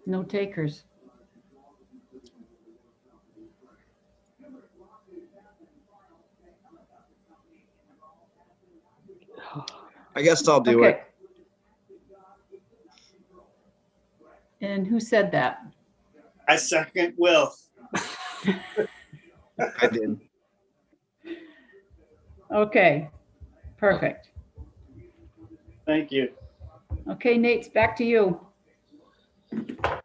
No takers. I guess I'll do it. And who said that? I second Will. I did. Okay, perfect. Thank you. Okay, Nate, back to you. All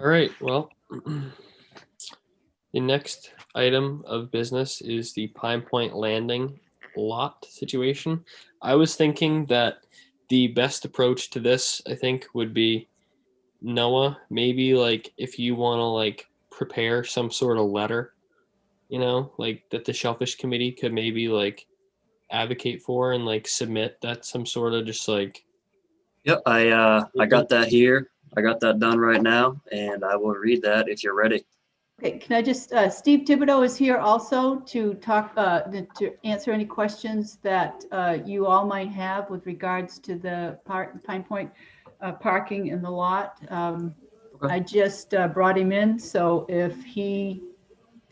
right, well, the next item of business is the Pine Point Landing lot situation. I was thinking that the best approach to this, I think, would be Noah, maybe like if you want to like prepare some sort of letter, you know, like that the Shellfish Committee could maybe like advocate for and like submit that some sort of just like. Yep, I got that here. I got that done right now, and I will read that if you're ready. Okay, can I just, Steve Thibodeau is here also to talk, to answer any questions that you all might have with regards to the Pine Point parking in the lot. Okay. I just brought him in, so if you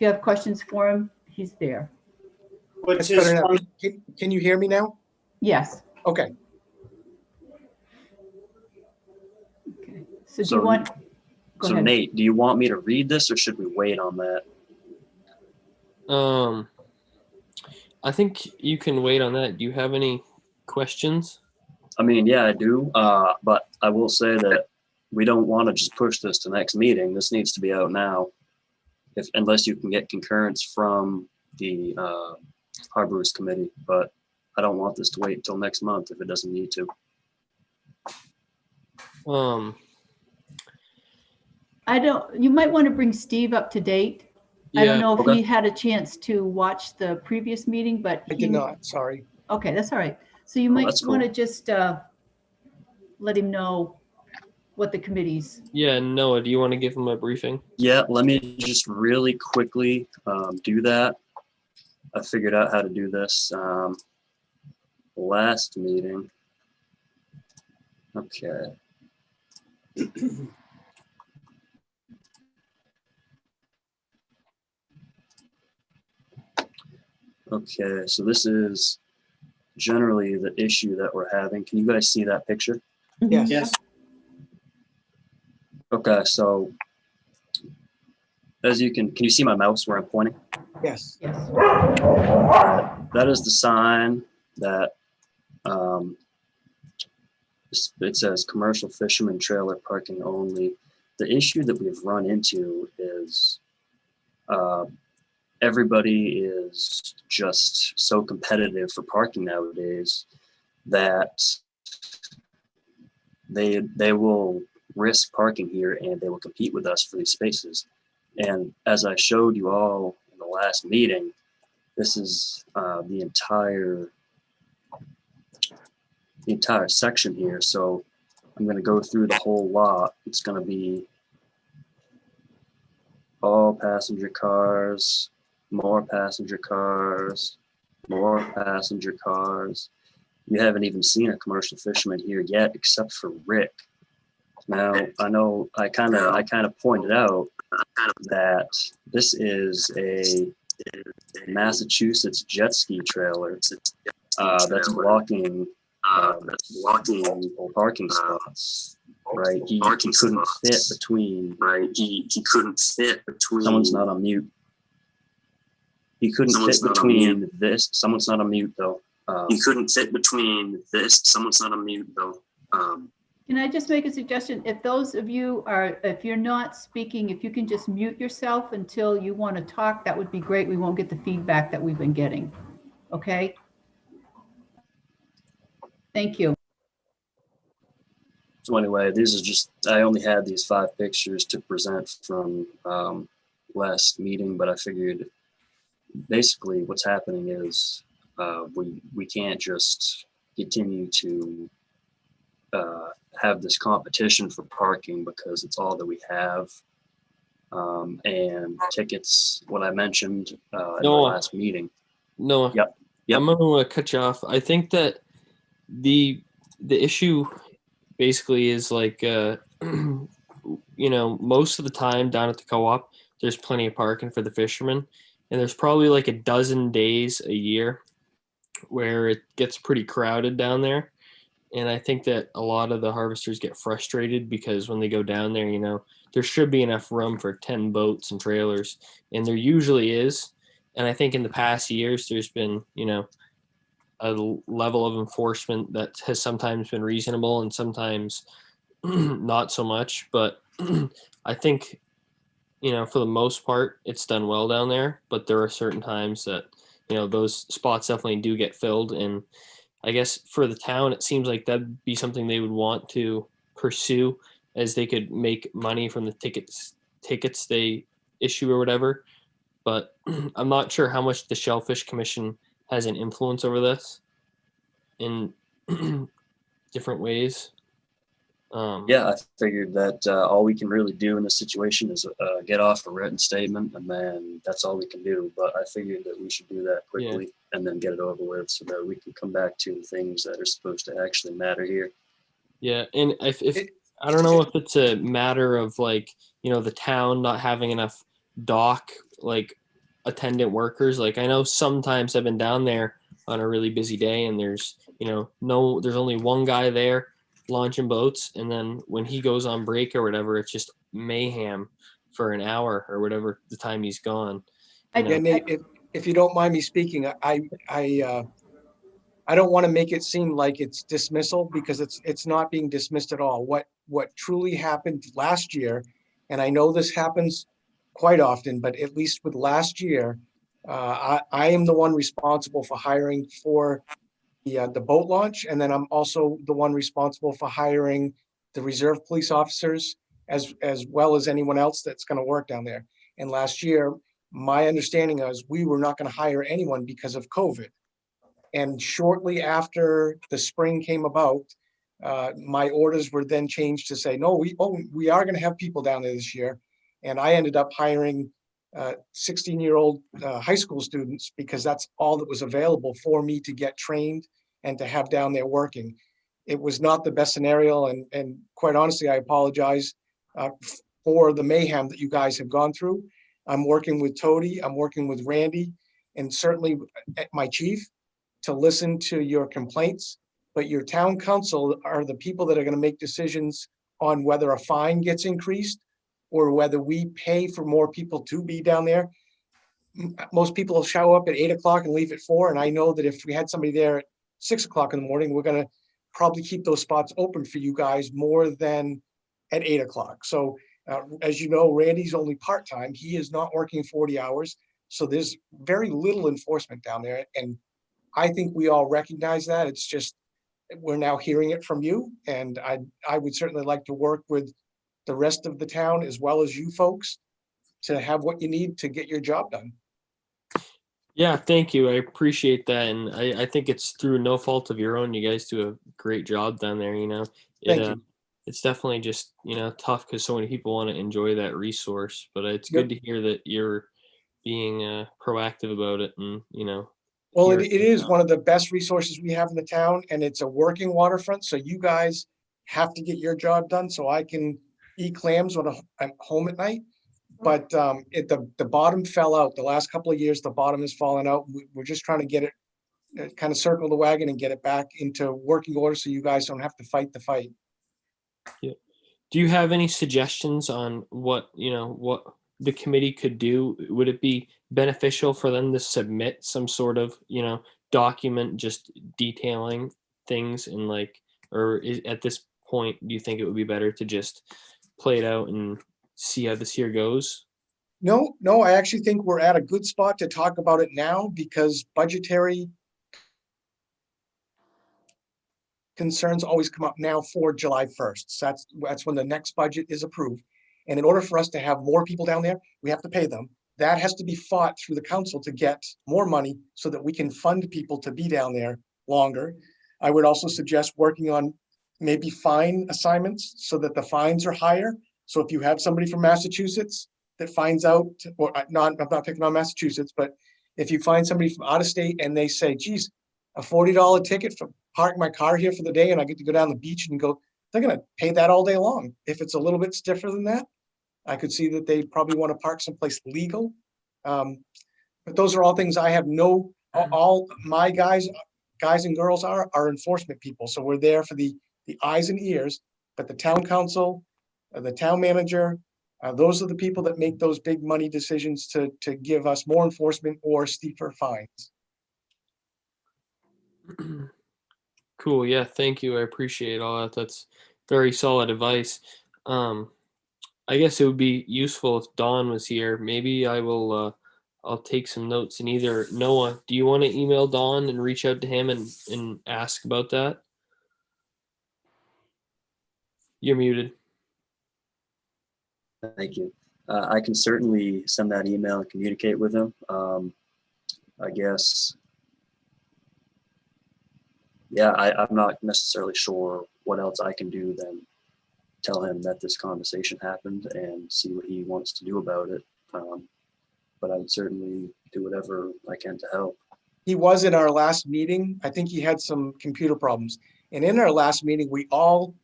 have questions for him, he's there. What's That's his better phone? now. Can you hear me now? Yes. Okay. Okay. So do you want? Go So ahead. Nate, do you want me to read this or should we wait on that? I think you can wait on that. Do you have any questions? I mean, yeah, I do. But I will say that we don't want to just push this to next meeting. This needs to be out now, unless you can get concurrence from the Harborist Committee. But I don't want this to wait until next month if it doesn't need to. You might want to bring Steve up to date. Yeah. I don't know if Okay. he had a chance to watch the previous meeting, but I did not, sorry. Okay, that's all right. So you might that's want to cool. just let him know what the committee's. Yeah, Noah, do you want to give him a briefing? Yeah, let me just really quickly do that. I figured out how to do this last meeting. Okay. Okay, so this is generally the issue that we're having. Can you guys see that picture? Yes. Yes. Okay, so as can you see my mouse where I'm pointing? Yes. Yes. That is the sign that it says commercial fisherman trailer parking only. The issue that we've run into is everybody is just so competitive for parking nowadays that they will risk parking here and they will compete with us for these spaces. And as I showed you all in the last meeting, this is the entire section here. So I'm going to go through the whole lot. It's going to be all passenger cars, more passenger cars, more passenger cars. You haven't even seen a commercial fisherman here yet, except for Rick. Now, I know I kind of pointed out that this is a Massachusetts jet ski trailer that's blocking parking spots. Right, he couldn't fit between. Right, he couldn't fit between. Someone's not on mute. He couldn't fit between this. Someone's not on mute though. He couldn't fit between this. Someone's not on mute though. Can I just make a suggestion? If those of you if you're not speaking, if you can just mute yourself until you want to talk, that would be great. We won't get the feedback that we've been getting. Okay? Thank you. So anyway, these are just, I only had these 5 pictures to present from last meeting, but I figured basically what's happening is we can't just continue to have this competition for parking because it's all that we have. And tickets, what I mentioned in the last meeting. Noah. Yep. I'm going to cut you off. I think that the issue basically is like most of the time down at the co-op, there's plenty of parking for the fishermen, and there's probably like a dozen days a year where it gets pretty crowded down there. And I think that a lot of the harvesters get frustrated because when they go down there, there should be enough room for 10 boats and trailers, and there usually is. And I think in the past years, there's been, a level of enforcement that has sometimes been reasonable and sometimes not so much. But I think, for the most part, it's done well down there. But there are certain times that, those spots definitely do get filled. And I guess for the town, it seems like that'd be something they would want to pursue, as they could make money from the tickets they issue or whatever. But I'm not sure how much the Shellfish Commission has an influence over this in different ways. Yeah, I figured that all we can really do in this situation is get off a written statement, and then that's all we can do. But I figured that we should do that quickly and then get it over with so that we can come back to things that are supposed to actually matter here. Yeah, and if I don't know if it's a matter of like, the town not having enough dock like attendant workers. Like I know sometimes I've been down there on a really busy day and there's, there's only one guy there launching boats, and then when he goes on break or whatever, it's just mayhem for an hour or whatever the time he's gone. Yeah, Nate, if you don't mind me speaking, I don't want to make it seem like it's dismissal, because it's not being dismissed at all. What truly happened last year, and I know this happens quite often, but at least with last year, I am the one responsible for hiring for the boat launch, and then I'm also the one responsible for hiring the reserve police officers as well as anyone else that's going to work down there. And last year, my understanding was we were not going to hire anyone because of COVID. And shortly after the spring came about, my orders were then changed to say, no, we are going to have people down there this year. And I ended up hiring 16-year-old high school students, because that's all that was available for me to get trained and to have down there working. It was not the best scenario. And quite honestly, I apologize for the mayhem that you guys have gone through. I'm working with Tody, I'm working with Randy, and certainly my chief, to listen to your complaints, but your town council are the people that are going to make decisions on whether a fine gets increased or whether we pay for more people to be down there. Most people will show up at 8 o'clock and leave at 4. And I know that if we had somebody there at 6 o'clock in the morning, we're going to probably keep those spots open for you guys more than at 8 o'clock. So as you know, Randy's only part-time. He is not working 40 hours. So there's very little enforcement down there. And I think we all recognize that. It's just, we're now hearing it from you. And I would certainly like to work with the rest of the town as well as you folks to have what you need to get your job done. Yeah, thank you. I appreciate that. And I think it's through no fault of your own. You guys do a great job down there, Thank you. It's definitely just, tough because so many people want to enjoy that resource, but it's good to hear that you're being proactive about it. And, Well, it is one of the best resources we have in the town, and it's a working waterfront. So you guys have to get your job done so I can eat clams when I'm home at night. But the bottom fell out. The last couple of years, the bottom has fallen out. We're just trying to get it, kind of circle the wagon and get it back into working order so you guys don't have to fight the fight. Yeah. Do you have any suggestions on what the committee could do? Would it be beneficial for them to submit some sort of, document just detailing things and at this point, do you think it would be better to just play it out and see how this year goes? No, I actually think we're at a good spot to talk about it now, because budgetary concerns always come up now for July 1st. So that's when the next budget is approved. And in order for us to have more people down there, we have to pay them. That has to be fought through the council to get more money so that we can fund people to be down there longer. I would also suggest working on maybe fine assignments so that the fines are higher. So if you have somebody from Massachusetts that finds out, or not, I'm not picking on Massachusetts, but if you find somebody from out of state and they say, geez, a $40 ticket for parking my car here for the day and I get to go down the beach and go they're gonna pay that all day long. If it's a little bit stiffer than that, I could see that they probably want to park someplace legal. But those are all things I have all my guys and girls are enforcement people. So we're there for the eyes and ears, but the town council, the town manager, those are the people that make those big money decisions to give us more enforcement or steeper fines. Cool. Yeah. Thank you. I appreciate all that. That's very solid advice. I guess it would be useful if Don was here. Maybe I'll take some notes, and either Noah, do you want to email Don and reach out to him and ask about that? You're muted. Thank you. I can certainly send that email and communicate with him. I guess, yeah, I'm not necessarily sure what else I can do than tell him that this conversation happened and see what he wants to do about it. But I would certainly do whatever I can to help. He was in our last meeting. I think he had some computer problems. And in our last meeting, we all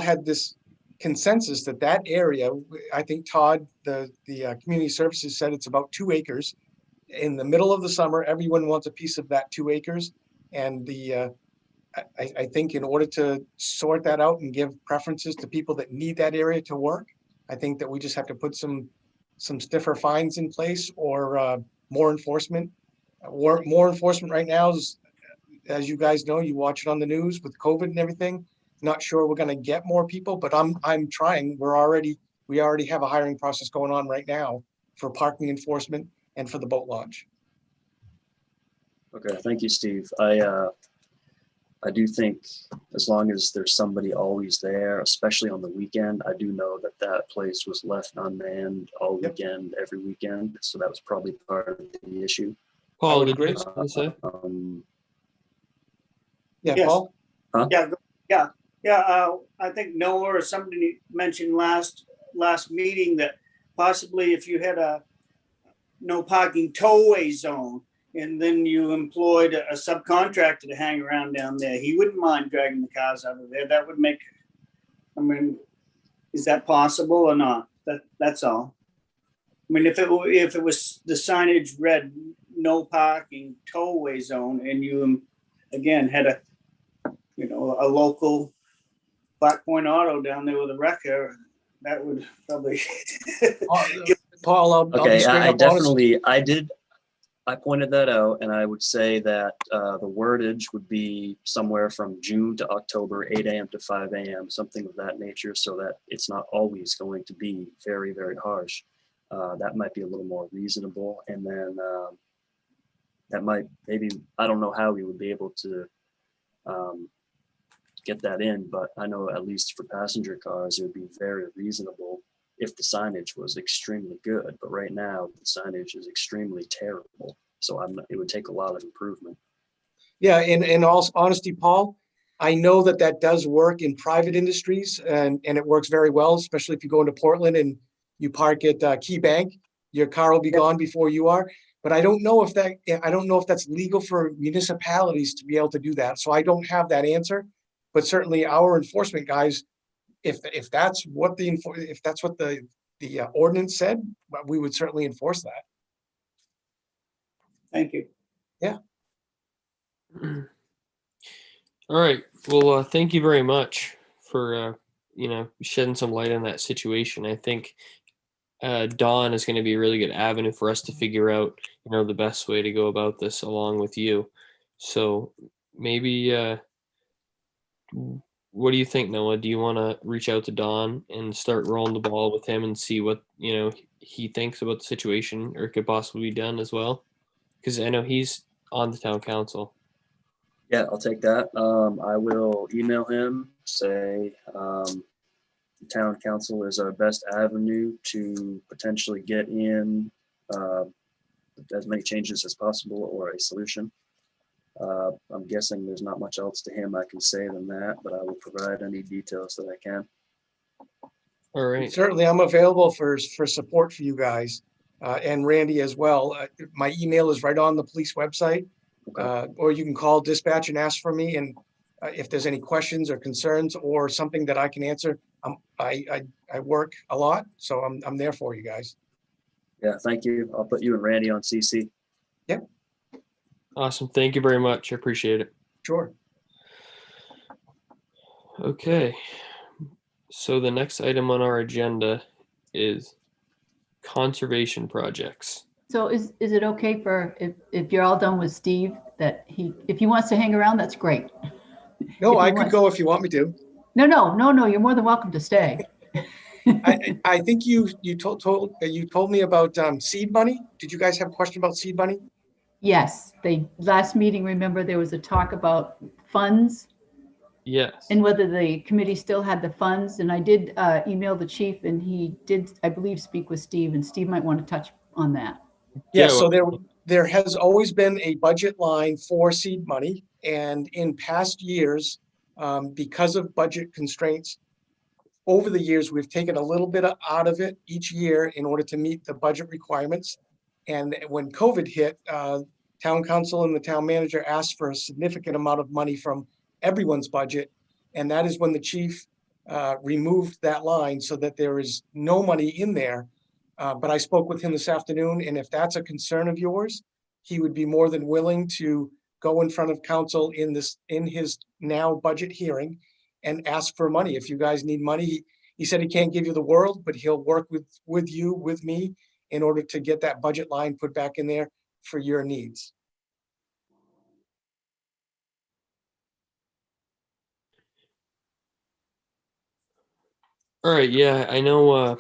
had this consensus that area, I think Todd, the community services said it's about 2 acres. In the middle of the summer, everyone wants a piece of that 2 acres. And I think in order to sort that out and give preferences to people that need that area to work, I think that we just have to put some stiffer fines in place or more enforcement. More enforcement right now is, as you guys know, you watch it on the news with COVID and everything. Not sure we're going to get more people, but I'm trying. We already have a hiring process going on right now for parking enforcement and for the boat launch. Okay, thank you, Steve. I do think as long as there's somebody always there, especially on the weekend, I do know that place was left unmanned all weekend, every weekend. So that was probably part of the issue. Paul, did you have something to say? Yeah, Yes. Paul? Huh? Yeah. I think Noah or somebody mentioned last meeting that possibly if you had a no parking towaway zone, and then you employed a subcontractor to hang around down there, he wouldn't mind dragging the cars out of there. That would make, is that possible or not? That's all. If it was the signage read no parking towaway zone, and you again had a local Black Point Auto down there with a wrecker, that would probably. Paul, I'll be Okay, straight I up honest. definitely, I pointed that out, and I would say that the wordage would be somewhere from June to October, 8 a.m. to 5 a.m., something of that nature, so that it's not always going to be very, very harsh. That might be a little more reasonable. And then that might, maybe, I don't know how we would be able to get that in, but I know at least for passenger cars, it would be very reasonable if the signage was extremely good. But right now, the signage is extremely terrible. So it would take a lot of improvement. Yeah, in all honesty, Paul, I know that does work in private industries, and it works very well, especially if you go into Portland and you park at Key Bank, your car will be gone before you are. But I don't know if that's legal for municipalities to be able to do that. So I don't have that answer. But certainly our enforcement guys, if that's what the ordinance said, we would certainly enforce that. Thank you. Yeah. All right. Well, thank you very much for shedding some light on that situation. I think Dawn is going to be a really good avenue for us to figure out, the best way to go about this along with you. So maybe, what do you think, Noah? Do you want to reach out to Dawn and start rolling the ball with him and see what, he thinks about the situation or could possibly be done as well? Because I know he's on the town council. Yeah, I'll take that. I will email him, say the town council is our best avenue to potentially get in as many changes as possible or a solution. I'm guessing there's not much else to him I can say than that, but I will provide any details that I can. All right. Certainly, I'm available for support for you guys and Randy as well. My email is right on the police website, or you can call dispatch and ask for me. And if there's any questions or concerns or something that I can answer, I work a lot, so I'm there for you guys. Yeah, thank you. I'll put you and Randy on CC. Awesome. Thank you very much. I appreciate it. Sure. Okay. So the next item on our agenda is conservation projects. So is it okay for, if you're all done with Steve, that if he wants to hang around, that's great. No, If he I could wants- go if you want me to. No, you're more than welcome to stay. I think you told me about seed money. Did you guys have a question about seed money? Yes, last meeting, remember, there was a talk about funds Yes. and whether the committee still had the funds. And I did email the chief, and he did, I believe, speak with Steve, and Steve might want to touch on that. Yeah, Yeah, so there has always been a budget line for seed money, and in past years, because of budget constraints, over the years, we've taken a little bit out of it each year in order to meet the budget requirements. And when COVID hit, town council and the town manager asked for a significant amount of money from everyone's budget. And that is when the chief removed that line so that there is no money in there. But I spoke with him this afternoon, and if that's a concern of yours, he would be more than willing to go in front of council in his now budget hearing and ask for money. If you guys need money, he said he can't give you the world, but he'll work with me in order to get that budget line put back in there for your needs. All right. Yeah, I know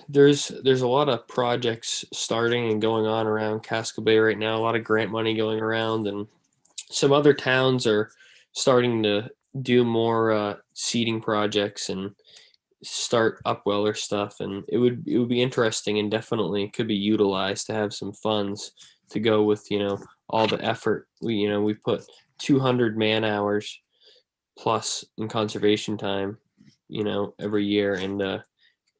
there's a lot of projects starting and going on around Casco Bay right now. A lot of grant money going around, and some other towns are starting to do more seeding projects and start upweller stuff. And it would be interesting, and definitely could be utilized to have some funds to go with, all the effort we put 200 man hours plus in conservation time, every year, and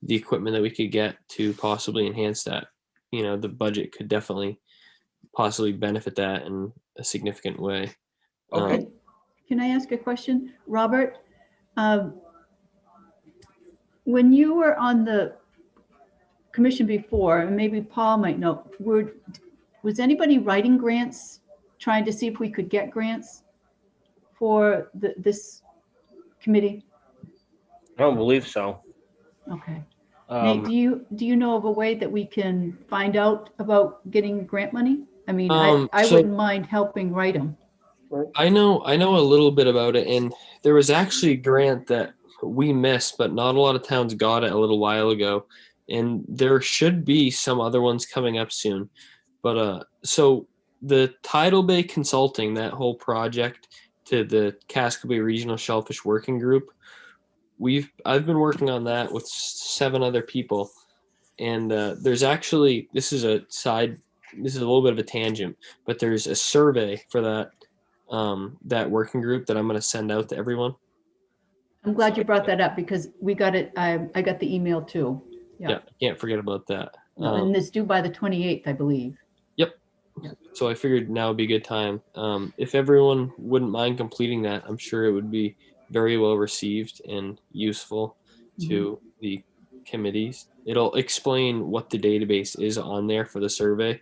the equipment that we could get to possibly enhance that. The budget could definitely possibly benefit that in a significant way. Okay. Can I ask a question, Robert? When you were on the commission before, and maybe Paul might know, was anybody writing grants, trying to see if we could get grants for this committee? I don't believe so. Okay. Nate, do you know of a way that we can find out about getting grant money? I mean, I So- wouldn't mind helping write them. I know a little bit about it, and there was actually a grant that we missed, but not a lot of towns got it a little while ago, and there should be some other ones coming up soon. But so the Tidal Bay Consulting, that whole project to the Casco Bay Regional Shellfish Working Group, I've been working on that with 7 other people, and there's actually this is a little bit of a tangent, but there's a survey for that working group that I'm going to send out to everyone. I'm glad you brought that up because we got it. I got the email too. Yeah, can't forget about that. And it's due by the 28th, I believe. Yep. So I figured now would be a good time. If everyone wouldn't mind completing that, I'm sure it would be very well received and useful to the committees. It'll explain what the database is on there for the survey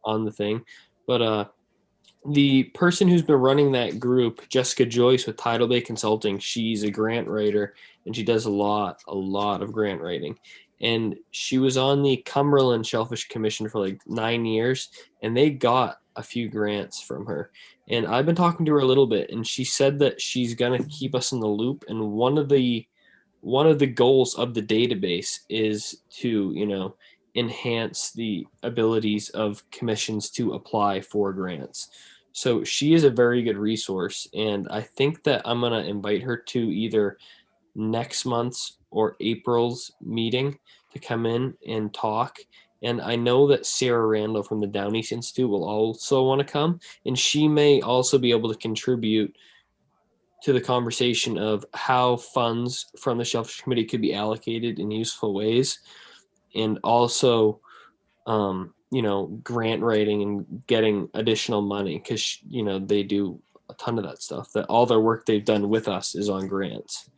on the thing. But the person who's been running that group, Jessica Joyce with Tidal Bay Consulting, she's a grant writer, and she does a lot of grant writing. And she was on the Cumberland Shellfish Commission for like 9 years, and they got a few grants from her. And I've been talking to her a little bit, and she said that she's gonna keep us in the loop. And one of the goals of the database is to, enhance the abilities of commissions to apply for grants. So she is a very good resource, and I think that I'm gonna invite her to either next month's or April's meeting to come in and talk. And I know that Sarah Randall from the Down East Institute will also want to come, and she may also be able to contribute to the conversation of how funds from the Shellfish Committee could be allocated in useful ways, and also grant writing and getting additional money, because they do a ton of that stuff. That all their work they've done with us is on grants.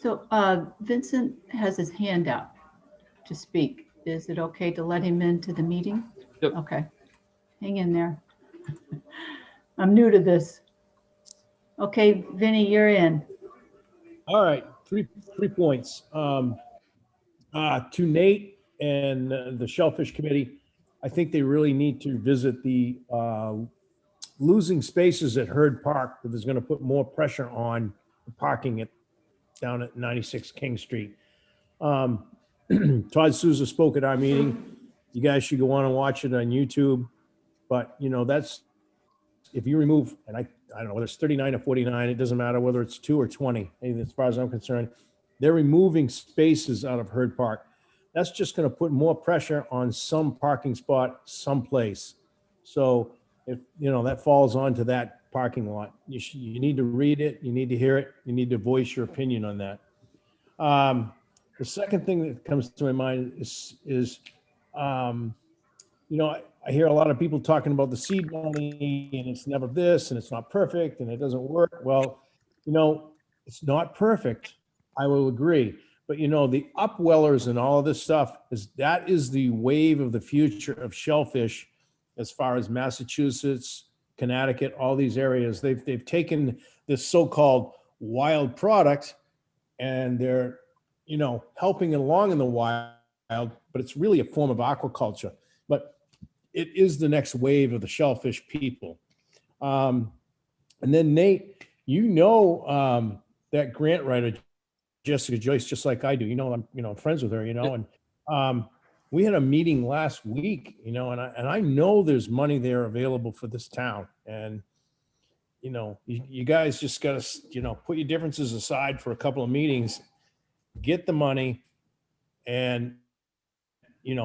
So Vincent has his hand up to speak. Is it okay to let him into the meeting? Yep. Okay, hang in there. I'm new to this. Okay, Vinny, you're in. All right, three points. To Nate and the Shellfish Committee, I think they really need to visit the losing spaces at Hurd Park, that is going to put more pressure on the parking down at 96 King Street. Todd Souza spoke at our meeting. You guys should go on and watch it on YouTube. But, that's, if you remove, and I don't know whether it's 39 or 49, it doesn't matter whether it's 2 or 20, as far as I'm concerned. They're removing spaces out of Hurd Park. That's just going to put more pressure on some parking spot someplace. So if, that falls onto that parking lot, you need to read it, you need to hear it, you need to voice your opinion on that. The second thing that comes to my mind is I hear a lot of people talking about the seed money and it's never this and it's not perfect and it doesn't work. Well, it's not perfect. I will agree. But the upwellers and all of this stuff that is the wave of the future of shellfish, as far as Massachusetts, Connecticut, all these areas. They've taken this so-called wild product and they're, helping it along in the wild, but it's really a form of aquaculture. But it is the next wave of the shellfish people. And then Nate, that grant writer, Jessica Joyce, just like I do, I'm friends with her, and we had a meeting last week, and I know there's money there available for this town. And, you guys just got to, put your differences aside for a couple of meetings, get the money and,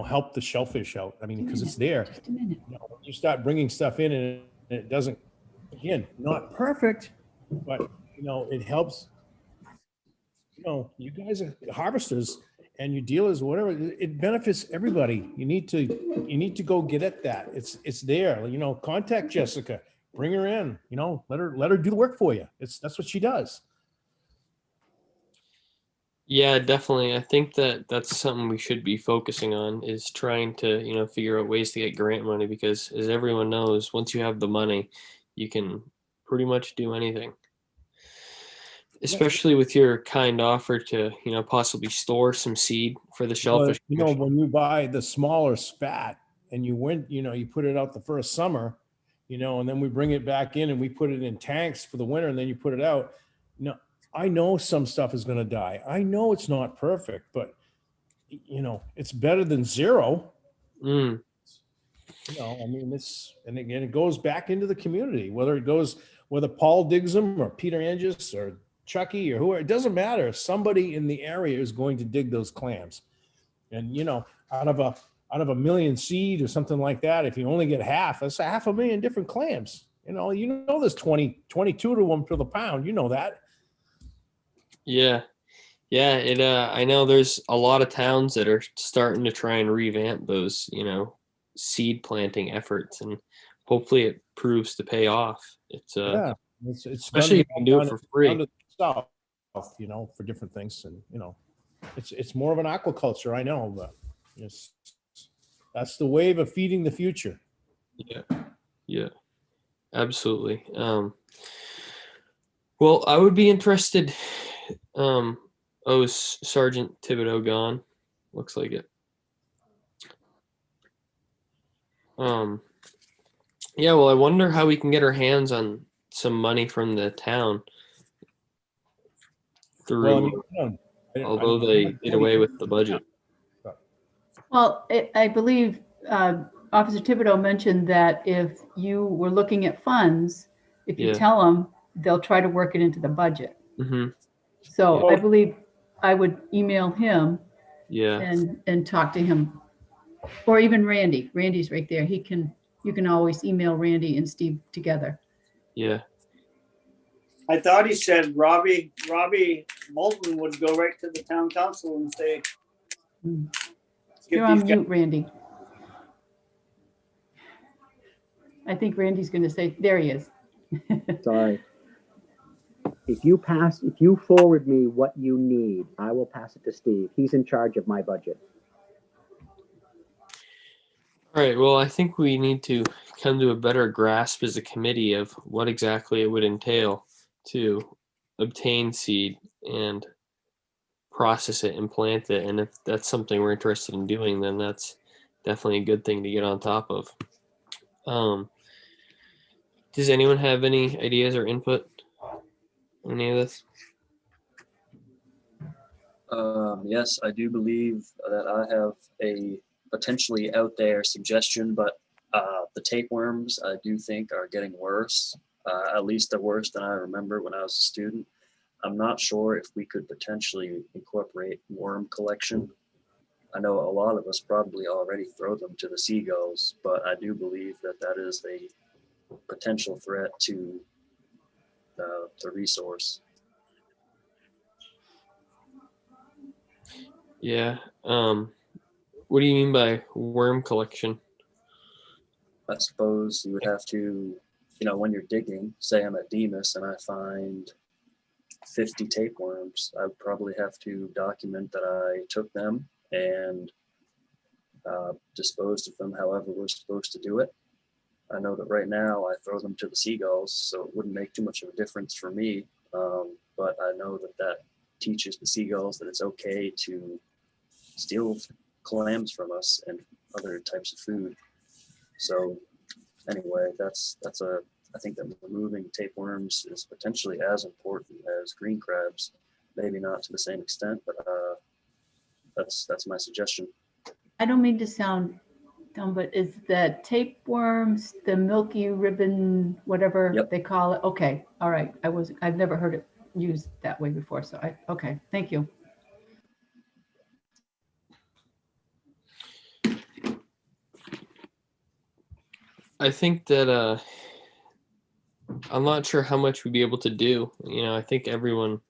help the shellfish out. I mean, because it's there. Just a minute. When you start bringing stuff in and it doesn't, again, not perfect, but, it helps. You guys are harvesters and you dealers, whatever, it benefits everybody. You need to go get at that. It's there, contact Jessica, bring her in, let her do the work for you. That's what she does. Yeah, definitely. I think that's something we should be focusing on, is trying to, figure out ways to get grant money, because as everyone knows, once you have the money, you can pretty much do anything. Especially with your kind offer to, possibly store some seed for the shellfish. But, when you buy the smaller spat and you put it out the first summer, and then we bring it back in and we put it in tanks for the winter and then you put it out. I know some stuff is going to die. I know it's not perfect, but it's better than zero. Mm. And again, it goes back into the community, whether Paul digs them or Peter Angis or Chucky or whoever, it doesn't matter. Somebody in the area is going to dig those clams. And, out of a million seed or something like that, if you only get half, that's 500,000 different clams. There's 22 to them for the pound. You know that. Yeah. I know there's a lot of towns that are starting to try and revamp those, seed planting efforts, and hopefully it proves to pay off. It's especially if you can do it for free. Down to the south, for different things, and it's more of an aquaculture. I know, but that's the wave of feeding the future. Yeah, absolutely. Well, I would be interested. Is Sergeant Thibodeau gone? Looks like it. Yeah, well, I wonder how we can get our hands on some money from the town through, although they did away with the budget. Well, I believe Officer Thibodeau mentioned that if you were looking at funds, if you tell them, they'll try to work it into the budget. Mm-hmm. So I believe I would email him Yeah. and talk to him, or even Randy. Randy's right there. You can always email Randy and Steve together. Yeah. I thought he said Robbie Moulton would go right to the town council and say, You're on mute, Randy. I think Randy's going to say, there he is. Sorry. If you forward me what you need, I will pass it to Steve. He's in charge of my budget. All right, well, I think we need to come to a better grasp as a committee of what exactly it would entail to obtain seed and process it and plant it. And if that's something we're interested in doing, then that's definitely a good thing to get on top of. Does anyone have any ideas or input on any of this? Yes, I do believe that I have a potentially out there suggestion, but the tapeworms I do think are getting worse. At least they're worse than I remember when I was a student. I'm not sure if we could potentially incorporate worm collection. I know a lot of us probably already throw them to the seagulls, but I do believe that that is a potential threat to the resource. Yeah. What do you mean by worm collection? I suppose you would have to, when you're digging, say I'm at Demas and I find 50 tapeworms, I would probably have to document that I took them and disposed of them however we're supposed to do it. I know that right now I throw them to the seagulls, so it wouldn't make too much of a difference for me. But I know that that teaches the seagulls that it's okay to steal clams from us and other types of food. So anyway, I think that removing tapeworms is potentially as important as green crabs. Maybe not to the same extent, but that's my suggestion. I don't mean to sound dumb, but is the tapeworms, the milky ribbon, whatever Yep. they call it? Okay, all right. I've never heard it used that way before, so okay, thank you. I think that I'm not sure how much we'd be able to do. I think everyone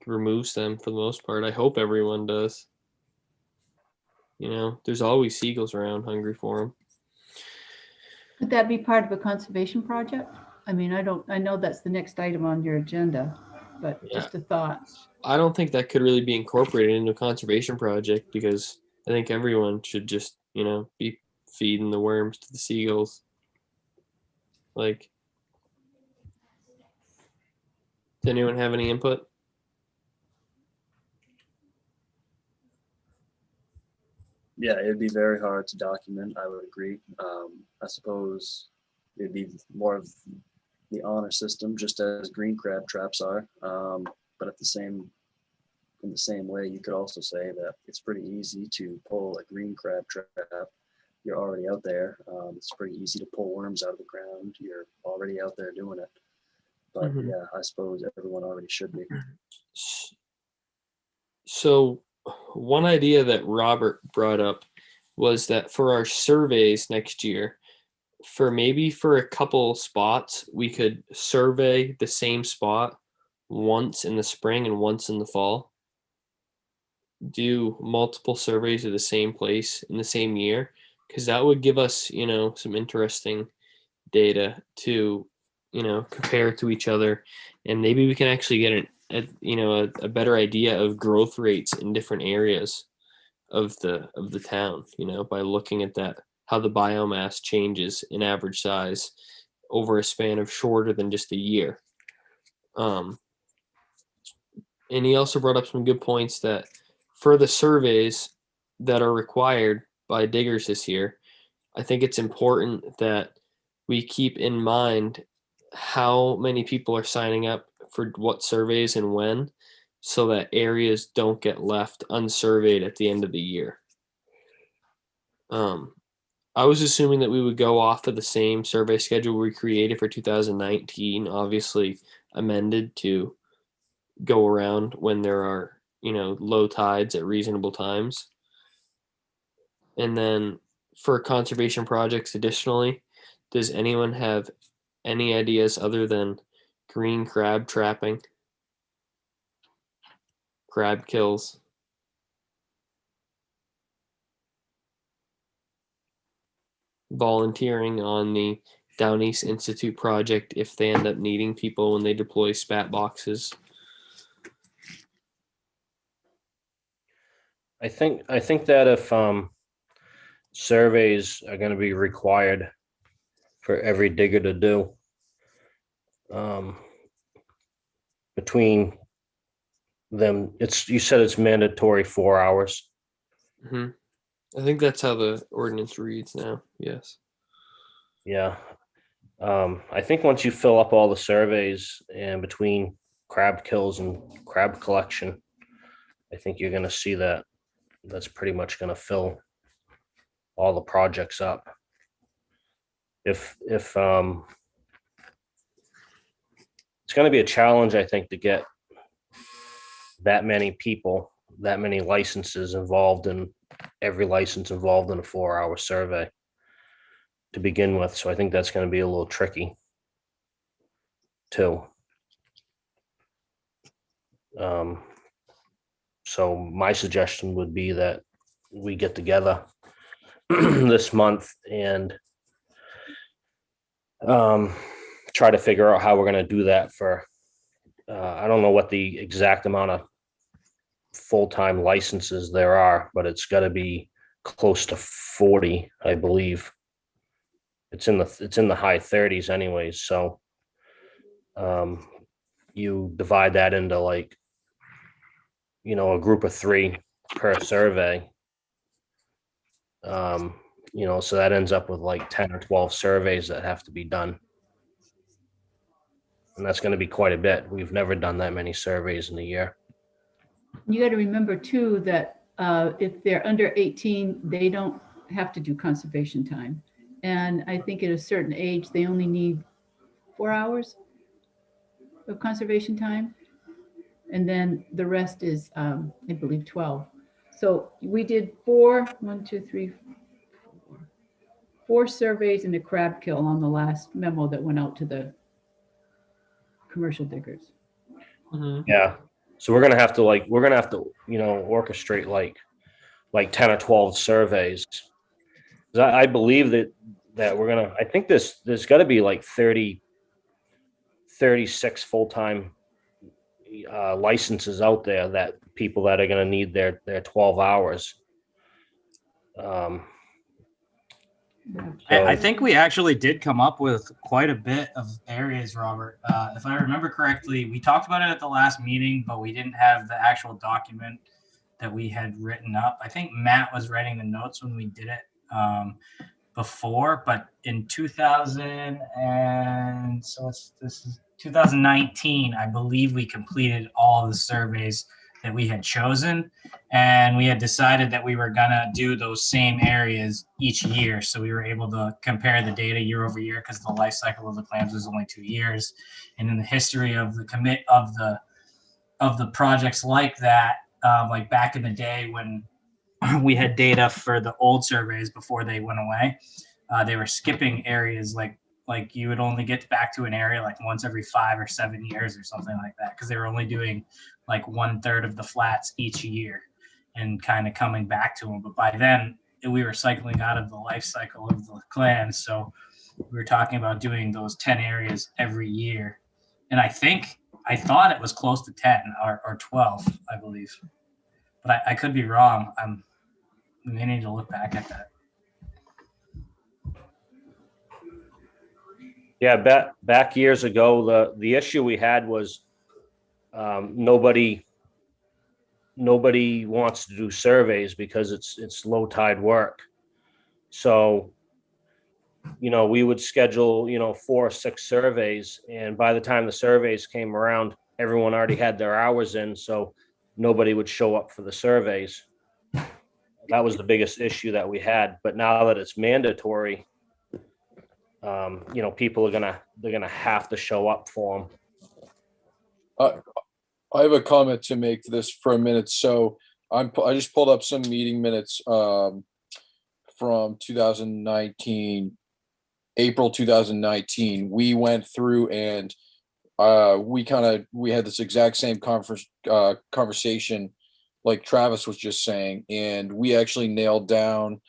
removes them for the most part. I hope everyone does. There's always seagulls around hungry for them. Could that be part of a conservation project? I mean, I know that's the next item on your agenda, but just a thought. I don't think that could really be incorporated into a conservation project because I think everyone should just, be feeding the worms to the seagulls. Like, does anyone have any input? Yeah, it'd be very hard to document. I would agree. I suppose it'd be more of the honor system, just as green crab traps are. But in the same way, you could also say that it's pretty easy to pull a green crab trap. You're already out there. It's pretty easy to pull worms out of the ground. You're already out there doing it. But yeah, I suppose everyone already should be. So one idea that Robert brought up was that for our surveys next year, for a couple spots, we could survey the same spot once in the spring and once in the fall. Do multiple surveys of the same place in the same year, because that would give us, some interesting data to, compare to each other, and maybe we can actually get a better idea of growth rates in different areas of the town, by looking at that, how the biomass changes in average size over a span of shorter than just a year. And he also brought up some good points that for the surveys that are required by diggers this year, I think it's important that we keep in mind how many people are signing up for what surveys and when, so that areas don't get left unsurveyed at the end of the year. I was assuming that we would go off of the same survey schedule we created for 2019, obviously amended to go around when there are, low tides at reasonable times. And then for conservation projects, additionally, does anyone have any ideas other than green crab trapping, crab kills? Volunteering on the Down East Institute project if they end up needing people when they deploy spat boxes. I think that if surveys are going to be required for every digger to do, between them, you said it's mandatory 4 hours. Hmm. I think that's how the ordinance reads now. Yes. Yeah. I think once you fill up all the surveys and between crab kills and crab collection, I think you're going to see that that's pretty much going to fill all the projects up. If it's going to be a challenge, I think, to get that many people, that many licenses involved in every license involved in a 4-hour survey to begin with. So I think that's going to be a little tricky too. So my suggestion would be that we get together this month and try to figure out how we're going to do that for, I don't know what the exact amount of full-time licenses there are, but it's got to be close to 40, I believe. It's in the high 30s anyways. So you divide that into like, a group of 3 per survey. So that ends up with like 10 or 12 surveys that have to be done. And that's going to be quite a bit. We've never done that many surveys in a year. You got to remember too that if they're under 18, they don't have to do conservation time. And I think at a certain age, they only need 4 hours of conservation time. And then the rest is, I believe, 12. So we did 4 surveys in the crab kill on the last memo that went out to the commercial diggers. Mm-hmm. Yeah. So we're gonna have to orchestrate like 10 or 12 surveys. I believe that I think there's got to be like 36 full-time licenses out there, that people that are going to need their 12 hours. I think we actually did come up with quite a bit of areas, Robert. If I remember correctly, we talked about it at the last meeting, but we didn't have the actual document that we had written up. I think Matt was writing the notes when we did it before, but in 2019, I believe we completed all the surveys that we had chosen, and we had decided that we were gonna do those same areas each year. So we were able to compare the data year over year because the life cycle of the plans was only 2 years. And in the history of the of the projects like that, like back in the day when we had data for the old surveys before they went away, they were skipping areas like you would only get back to an area like once every 5 or 7 years or something like that, because they were only doing like 1/3 of the flats each year and kind of coming back to them. But by then we were cycling out of the life cycle of the clans, so we were talking about doing those 10 areas every year. And I thought it was close to 10 or 12, I believe, but I could be wrong. We may need to look back at that. Yeah, back years ago, the issue we had was nobody wants to do surveys because it's low tide work. So, we would schedule 4 or 6 surveys, and by the time the surveys came around, everyone already had their hours in, so nobody would show up for the surveys. That was the biggest issue that we had. But now that it's mandatory, people are gonna have to show up for them. I have a comment to make to this for a minute. So I just pulled up some meeting minutes from 2019, April 2019. We went through and we had this exact same conversation like Travis was just saying, and we actually nailed down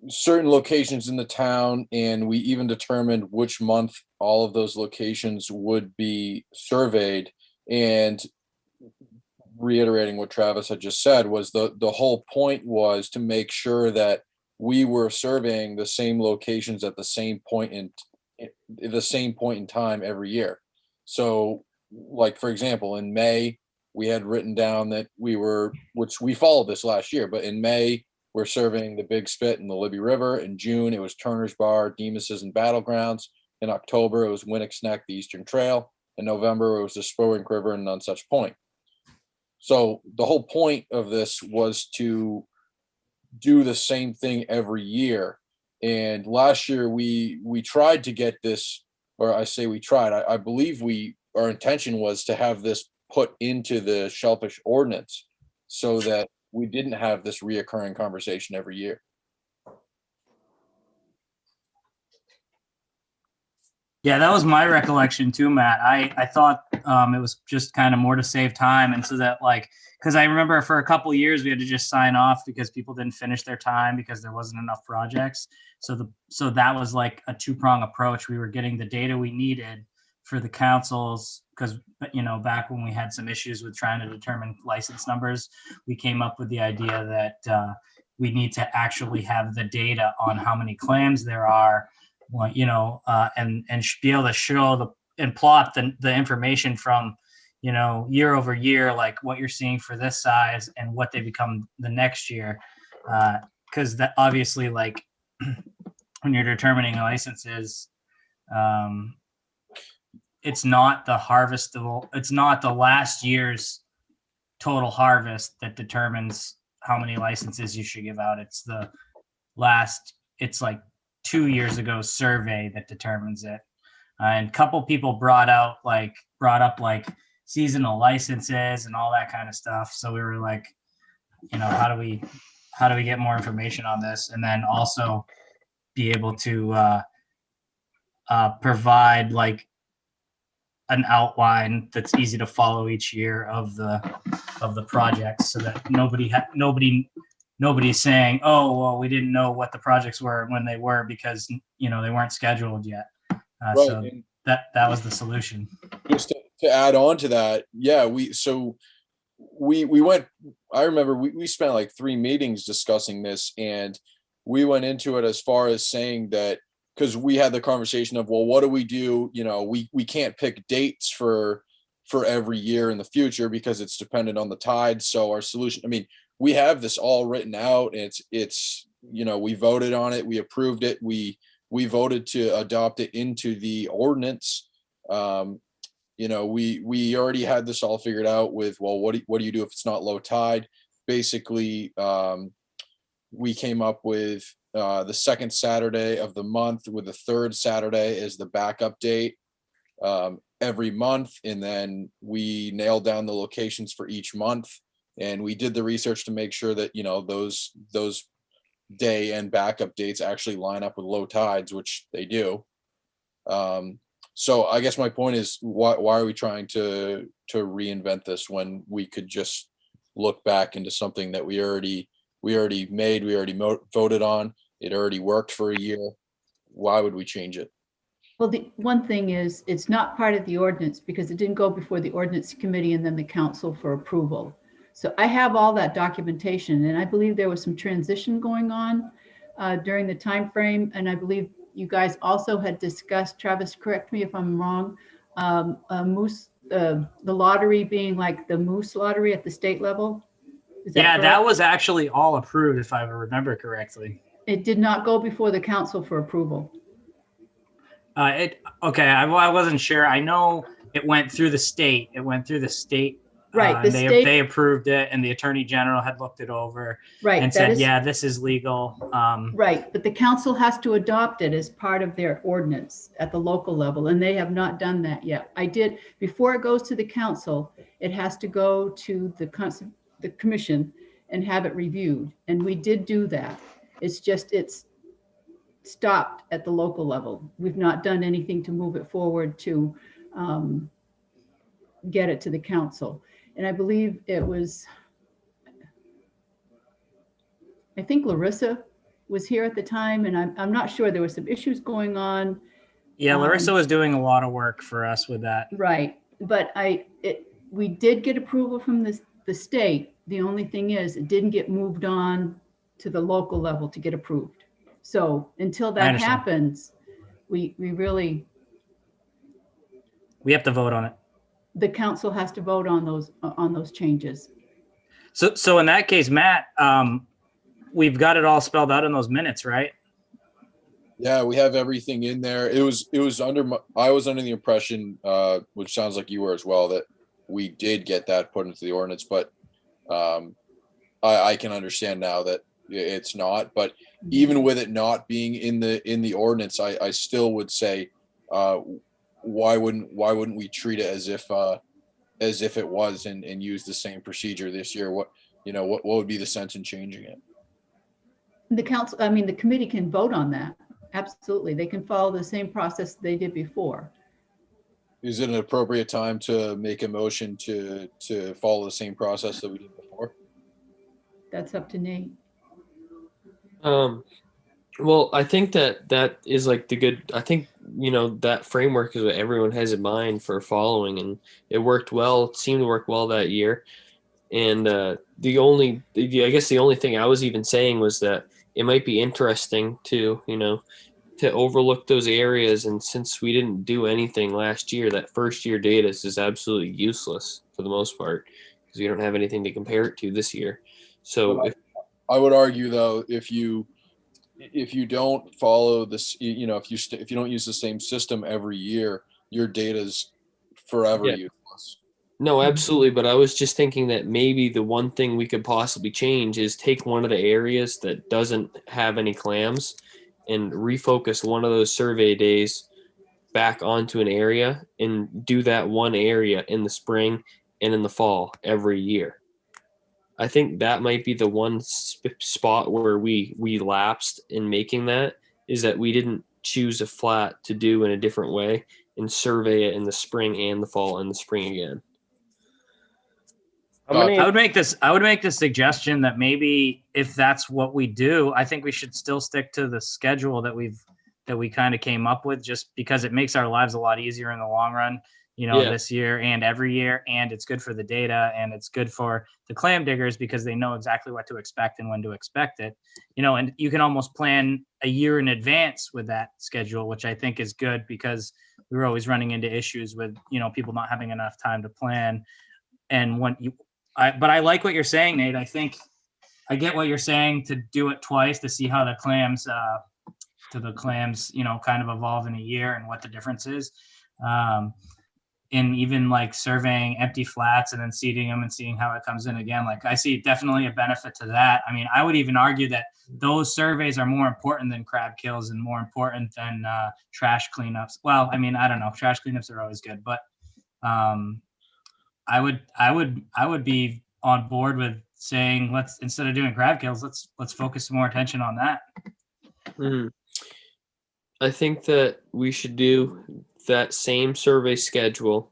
certain locations in the town, and we even determined which month all of those locations would be surveyed. And reiterating what Travis had just said, was the whole point was to make sure that we were surveying the same locations at the same point in time every year. So, like, for example, in May, we had written down that which we followed this last year, but in May, we're surveying the Big Spit and the Libby River. In June, it was Turner's Bar, Demas's, and Battlegrounds. In October, it was Winnick's Neck, the Eastern Trail. In November, it was the Spurwink River and Nonsuch Point. So the whole point of this was to do the same thing every year. And last year we tried to get this, or I say we tried, I believe our intention was to have this put into the Shellfish ordinance so that we didn't have this reoccurring conversation every year. Yeah, that was my recollection too, Matt. I thought it was just kind of more to save time, and so that, like, because I remember for a couple of years we had to just sign off because people didn't finish their time because there wasn't enough projects. So that was like a two-prong approach. We were getting the data we needed for the councils because, you know, back when we had some issues with trying to determine license numbers, we came up with the idea that we need to actually have the data on how many clams there are. Well, you know, and be able to show and plot the information from, you know, year over year, like what you're seeing for this size and what they become the next year. Because that obviously, like, when you're determining licenses, it's not the harvestable, it's not the last year's total harvest that determines how many licenses you should give out. It's it's like 2 years ago survey that determines it. And a couple people brought up like seasonal licenses and all that kind of stuff. So we were like, you know, how do we get more information on this? And then also be able to provide like an outline that's easy to follow each year of the projects, so that nobody's saying, oh, well, we didn't know what the projects were when they were because, you know, they weren't scheduled yet. Right. So that was the solution. Just to add on to that, yeah, we went, I remember we spent like 3 meetings discussing this, and we went into it as far as saying that, because we had the conversation of, well, what do we do? You know, we can't pick dates for every year in the future because it's dependent on the tide. So our solution, I mean, we have this all written out. And it's, you know, we voted on it, we approved it, we voted to adopt it into the ordinance. You know, we already had this all figured out with, well, what do you do if it's not low tide? Basically, we came up with the second Saturday of the month, with the third Saturday as the backup date every month. And then we nailed down the locations for each month. And we did the research to make sure that, you know, those day and backup dates actually line up with low tides, which they do. So I guess my point is, why are we trying to reinvent this when we could just look back into something that we already made, we already voted on, it already worked for a year? Why would we change it? Well, the one thing is, it's not part of the ordinance because it didn't go before the ordinance committee and then the council for approval. So I have all that documentation, and I believe there was some transition going on during the time frame, and I believe you guys also had discussed, Travis, correct me if I'm wrong, moose, the lottery being like the moose lottery at the state level. Is Yeah, correct? that was actually all approved, if I remember correctly. It did not go before the council for approval. Okay, I wasn't sure. I know it went through the state. It went through the state. Right. The and they approved it, and the attorney general had looked it over, right, and said, yeah, this is legal. Right, but the council has to adopt it as part of their ordinance at the local level, and they have not done that yet. Before it goes to the council, it has to go to the commission and have it reviewed, and we did do that. It's stopped at the local level. We've not done anything to move it forward to get it to the council. And I believe it was, I think Larissa was here at the time, and I'm not sure, there were some issues going on. Yeah, Larissa was doing a lot of work for us with that. Right, but we did get approval from the state. The only thing is, it didn't get moved on to the local level to get approved. So until I that understand. happens, we really, We have to vote on it. the council has to vote on those changes. So in that case, Matt, we've got it all spelled out in those minutes, right? Yeah, we have everything in there. It was I was under the impression, which sounds like you were as well, that we did get that put into the ordinance, but I can understand now that it's not. But even with it not being in the ordinance, I still would say, why wouldn't we treat it as if it was and use the same procedure this year? What would be the sense in changing it? The council, I mean, the committee can vote on that. Absolutely. They can follow the same process they did before. Is it an appropriate time to make a motion to follow the same process that we did before? That's up to Nate. Well, I think that is like I think, that framework is what everyone has in mind for following, and it worked well. It seemed to work well that year. And I guess the only thing I was even saying was that it might be interesting to overlook those areas. And since we didn't do anything last year, that first year data is absolutely useless for the most part, because we don't have anything to compare it to this year. So I would argue, though, if you don't follow this, if you don't use the same system every year, your data's forever useless. No, absolutely. But I was just thinking that maybe the one thing we could possibly change is take one of the areas that doesn't have any clams and refocus one of those survey days back onto an area and do that one area in the spring and in the fall every year. I think that might be the one spot where we lapsed in making that, is that we didn't choose a flat to do in a different way and survey it in the spring and the fall and the spring again. I would make this suggestion that maybe if that's what we do, I think we should still stick to the schedule that we kind of came up with, just because it makes our lives a lot easier in the long run, this year and every year. And it's good for the data, and it's good for the clam diggers because they know exactly what to expect and when to expect it, and you can almost plan a year in advance with that schedule, which I think is good, because we were always running into issues with, people not having enough time to plan. And but I like what you're saying, Nate. I think I get what you're saying, to do it twice to see how the clams, kind of evolve in a year and what the difference is. And even like surveying empty flats and then seeding them and seeing how it comes in again. Like, I see definitely a benefit to that. I mean, I would even argue that those surveys are more important than crab kills and more important than trash cleanups. Well, I mean, I don't know. Trash cleanups are always good, but I would be on board with saying, let's, instead of doing crab kills, let's focus more attention on that. Mm-hmm. I think that we should do that same survey schedule,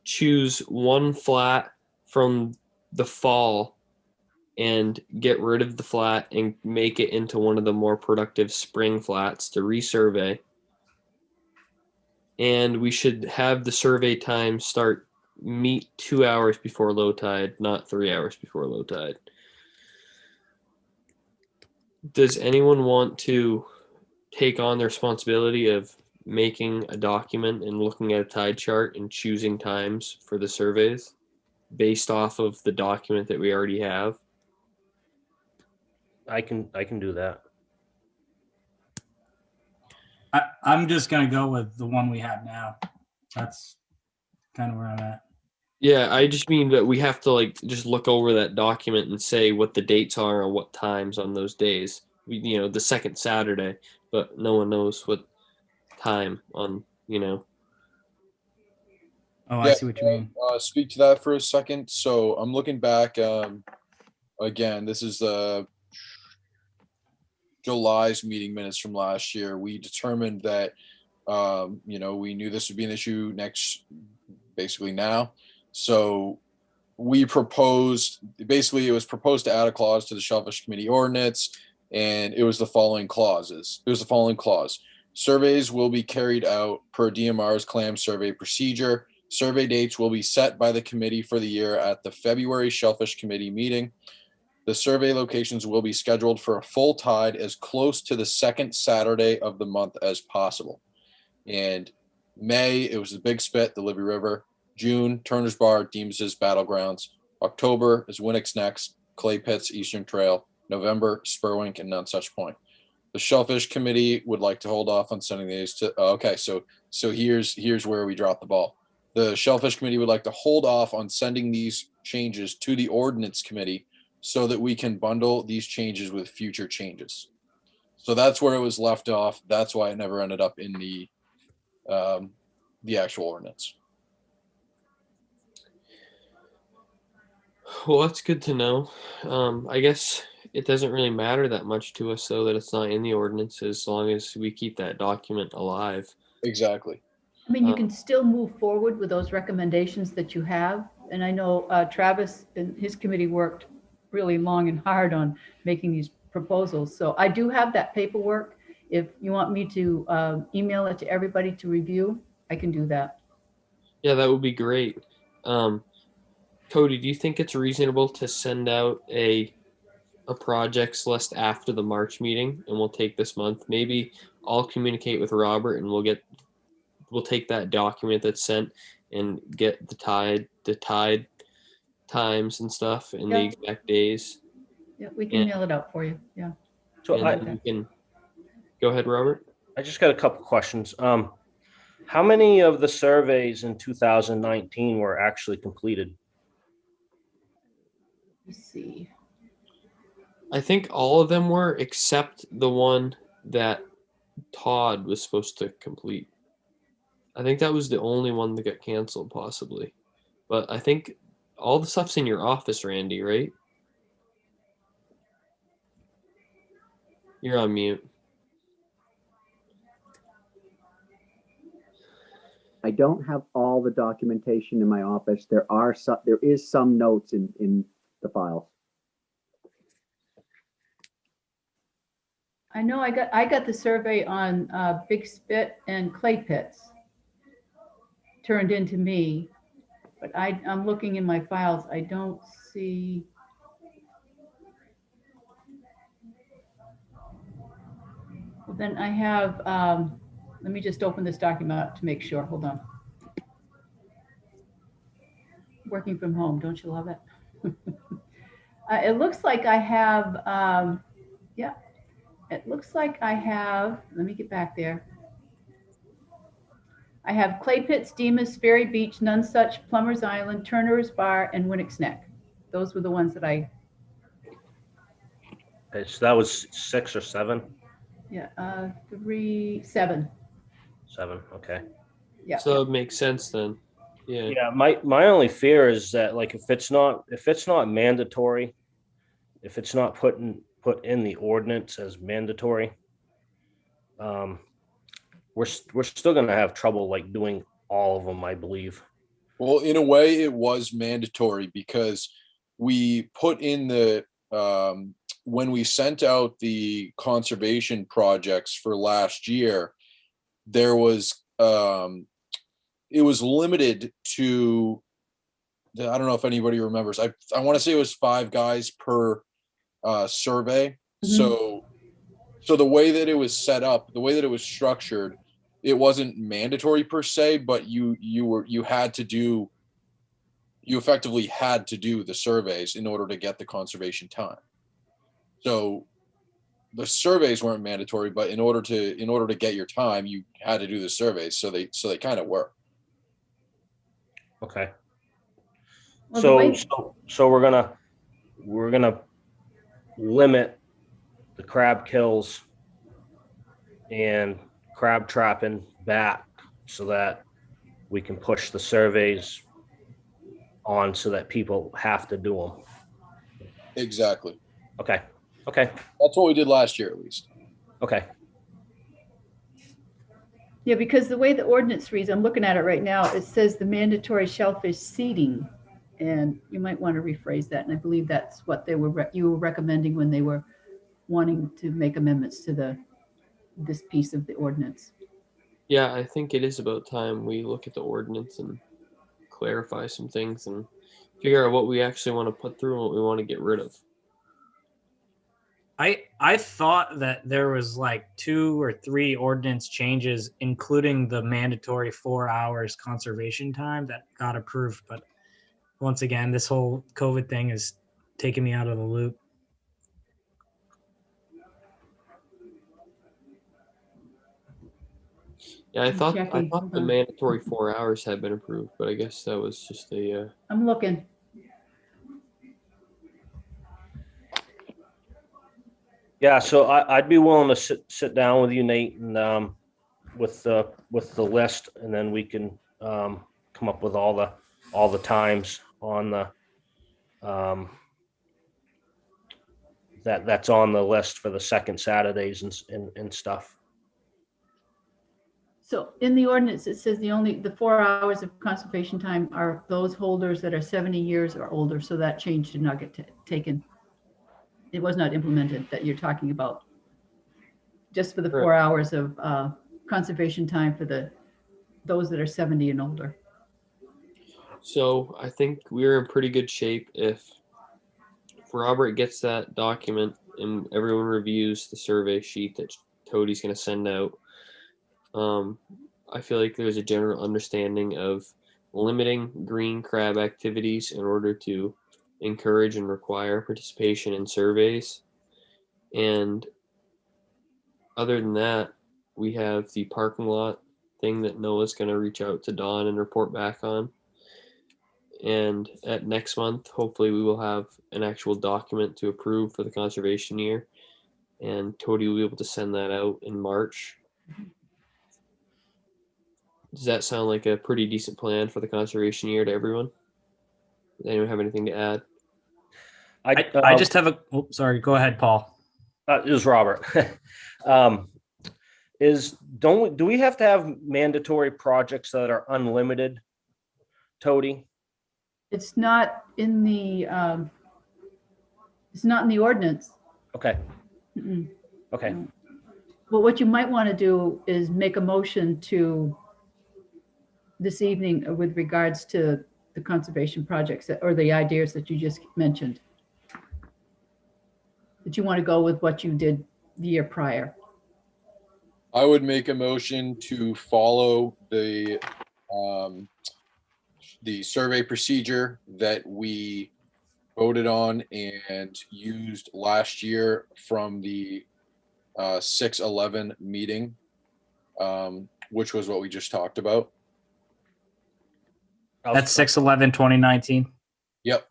choose one flat from the fall and get rid of the flat and make it into one of the more productive spring flats to resurvey. And we should have the survey time meet 2 hours before low tide, not 3 hours before low tide. Does anyone want to take on the responsibility of making a document and looking at a tide chart and choosing times for the surveys based off of the document that we already have? I can do that. I'm just gonna go with the one we have now. That's kind of where I'm at. Yeah, I just mean that we have to just look over that document and say what the dates are and what times on those days. The second Saturday, but no one knows what time on. Oh, I see what you mean. Speak to that for a second. So I'm looking back. Again, this is July's meeting minutes from last year. We determined that we knew this would be an issue basically now. So we proposed, basically it was proposed to add a clause to the Shellfish Committee ordinance and it was the following clauses. It was the following clause. Surveys will be carried out per DMR's clam survey procedure. Survey dates will be set by the committee for the year at the February Shellfish Committee meeting. The survey locations will be scheduled for a full tide as close to the second Saturday of the month as possible. And May, it was the Big Spit, the Libby River. June, Turner's Bar, Deems's Battlegrounds. October is Winnick's Necks, Clay Pits, Eastern Trail. November, Spurwink, and Nonsuch Point. The Shellfish Committee would like to hold off on sending these to, okay, so here's where we dropped the ball. The Shellfish Committee would like to hold off on sending these changes to the Ordinance Committee so that we can bundle these changes with future changes. So that's where it was left off. That's why it never ended up in the actual ordinance. Well, that's good to know. I guess it doesn't really matter that much to us, though, that it's not in the ordinance, as long as we keep that document alive. Exactly. I mean, you can still move forward with those recommendations that you have. And I know Travis and his committee worked really long and hard on making these proposals. So I do have that paperwork. If you want me to email it to everybody to review, I can do that. Yeah, that would be great. Cody, do you think it's reasonable to send out a projects list after the March meeting, and we'll take this month? Maybe I'll communicate with Robert, and we'll take that document that's sent and get the tide times and stuff and the exact days. Yeah, we can mail it out for you. Yeah. So You can go ahead, Robert. I just got a couple questions. How many of the surveys in 2019 were actually completed? Let's see. I think all of them were, except the one that Todd was supposed to complete. I think that was the only one that got canceled, possibly. But I think all the stuff's in your office, Randy, right? You're on mute. I don't have all the documentation in my office. There is some notes in the files. I know I got the survey on Big Spit and Clay Pits turned into me, but I'm looking in my files. I don't see. Well, then I have, let me just open this document up to make sure. Hold on. Working from home, don't you love it? It looks like I have, yeah, it looks like I have, let me get back there. I have Clay Pits, Demas, Ferry Beach, Nonsuch, Plummer's Island, Turner's Bar, and Winnick's Neck. Those were the ones that I. Okay, so that was 6 or 7? Yeah, 7. 7, okay. Yeah. So it makes sense then. Yeah. Yeah, my only fear is that, like, if it's not mandatory, if it's not put in the ordinance as mandatory, we're still gonna have trouble, like, doing all of them, I believe. Well, in a way, it was mandatory because we put in the when we sent out the conservation projects for last year, there was it was limited to, I don't know if anybody remembers. I want to say it was 5 guys per survey. Mhm. So the way that it was set up, the way that it was structured, it wasn't mandatory per se, but you effectively had to do the surveys in order to get the conservation time. So the surveys weren't mandatory, but in order to get your time, you had to do the surveys. So they kind of were. Okay. Well, So we're gonna limit the crab kills and crab trapping back so that we can push the surveys on so that people have to do them. Exactly. Okay. That's what we did last year, at least. Okay. Yeah, because the way the ordinance reads, I'm looking at it right now, it says the mandatory shellfish seeding. And you might want to rephrase that. And I believe that's what you were recommending when they were wanting to make amendments to this piece of the ordinance. Yeah, I think it is about time we look at the ordinance and clarify some things and figure out what we actually want to put through and what we want to get rid of. I thought that there was like 2 or 3 ordinance changes, including the mandatory 4 hours conservation time that got approved. But once again, this whole COVID thing is taking me out of the loop. Yeah, I thought Jackie, hold the on. mandatory 4 hours had been approved, but I guess that was just a I'm looking. Yeah, so I'd be willing to sit down with you, Nate, and with the list, and then we can come up with all the times on the that's on the list for the second Saturdays and stuff. So in the ordinance, it says the 4 hours of conservation time are those holders that are 70 years or older. So that change did not get taken. It was not implemented that you're talking about. Just for the 4 hours of conservation time for those that are 70 and older. So I think we're in pretty good shape if Robert gets that document and everyone reviews the survey sheet that Cody's going to send out. I feel like there's a general understanding of limiting green crab activities in order to encourage and require participation in surveys. And other than that, we have the parking lot thing that Noah's going to reach out to Dawn and report back on. And at next month, hopefully we will have an actual document to approve for the conservation year. And Cody will be able to send that out in March. Does that sound like a pretty decent plan for the conservation year to everyone? Does anyone have anything to add? I just have a, sorry, go ahead, Paul. It was Robert. Do we have to have mandatory projects that are unlimited, Tody? It's not in the ordinance. Okay. Mm-mm. Okay. No. Well, what you might want to do is make a motion to this evening with regards to the conservation projects or the ideas that you just mentioned. That you want to go with what you did the year prior. I would make a motion to follow the survey procedure that we voted on and used last year from the 6/11 meeting, which was what we just talked about. That's 6/11/2019. Yep.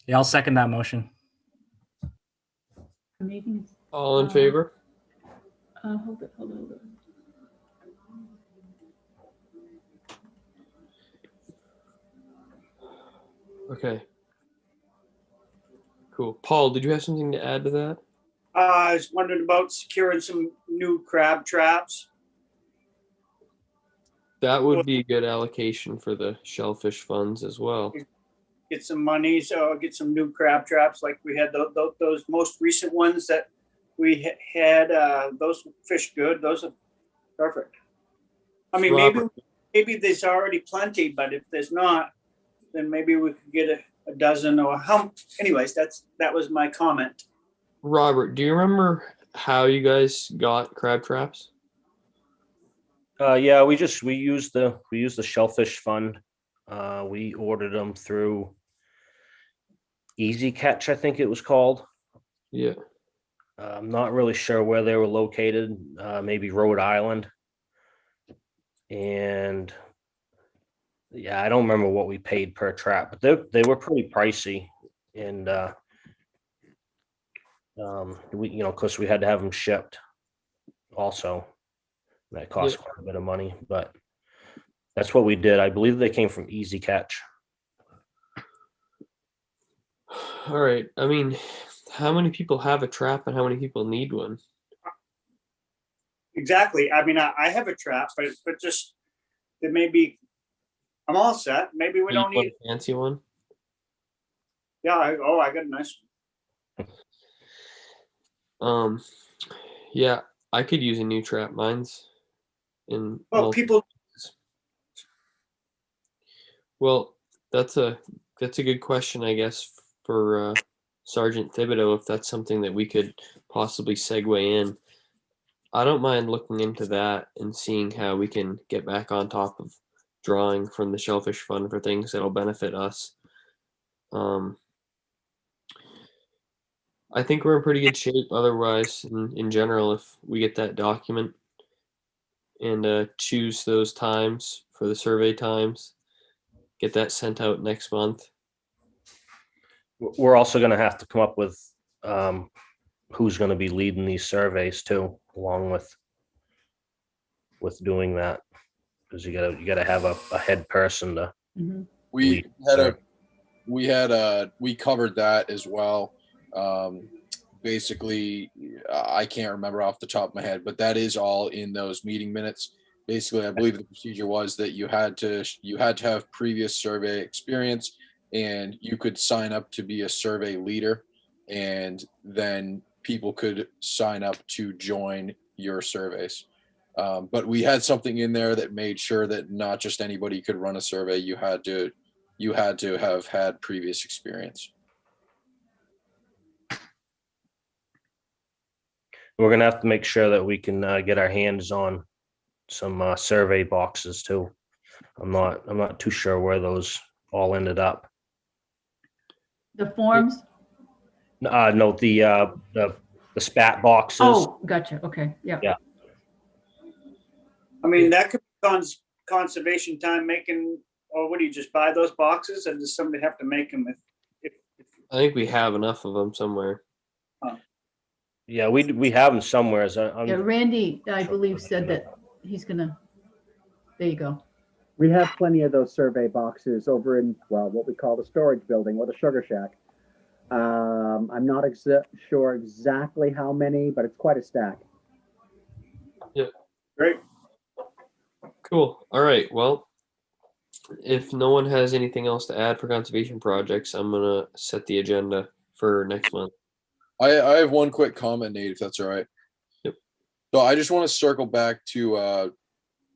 Yeah, I'll second that motion. Meetings. All in favor? Hold it. Okay. Cool. Paul, did you have something to add to that? I was wondering about securing some new crab traps. That would be a good allocation for the shellfish funds as well. Get some money, so get some new crab traps like we had those most recent ones that we had. Those fish good. Those are perfect. I mean, maybe there's already plenty, but if there's not, then maybe we could get a dozen or how. Anyways, that was my comment. Robert, do you remember how you guys got crab traps? Yeah, we used the Shellfish Fund. We ordered them through Easy Catch, I think it was called. Yeah. I'm not really sure where they were located. Maybe Rhode Island. And yeah, I don't remember what we paid per trap, but they were pretty pricey. And we, of course, we had to have them shipped. Also, that cost quite a bit of money, but that's what we did. I believe they came from Easy Catch. All right. I mean, how many people have a trap and how many people need one? Exactly. I mean, I have a trap, but just there may be. I'm all set. Maybe we don't need a fancy one. Yeah. I got a nice. Yeah, I could use a new trap mines in Well, people, Well, that's a good question, I guess, for Sergeant Thibodeau, if that's something that we could possibly segue in. I don't mind looking into that and seeing how we can get back on top of drawing from the Shellfish Fund for things that'll benefit us. I think we're in pretty good shape otherwise, in general, if we get that document and choose those times for the survey times, get that sent out next month. We're also going to have to come up with who's going to be leading these surveys too, along with doing that, because you gotta have a head person to Mhm. We lead. had a we covered that as well. Basically, I can't remember off the top of my head, but that is all in those meeting minutes. Basically, I believe the procedure was that you had to have previous survey experience, and you could sign up to be a survey leader, and then people could sign up to join your surveys. But we had something in there that made sure that not just anybody could run a survey. You had to have had previous experience. We're going to have to make sure that we can get our hands on some survey boxes too. I'm not too sure where those all ended up. The forms? No, the spat boxes. Oh, gotcha. Okay, yeah. Yeah. I mean, that could be conservation time making, or what do you just buy those boxes and does somebody have to make them if I think we have enough of them somewhere. Yeah, we have them somewhere. Yeah, Randy, I believe, said that he's gonna, there you go. We have plenty of those survey boxes over in, well, what we call the storage building or the sugar shack. I'm not sure exactly how many, but it's quite a stack. Great. Cool. All right. Well, if no one has anything else to add for conservation projects, I'm gonna set the agenda for next month. I have one quick comment, Nate, if that's all right. Yep. So I just want to circle back to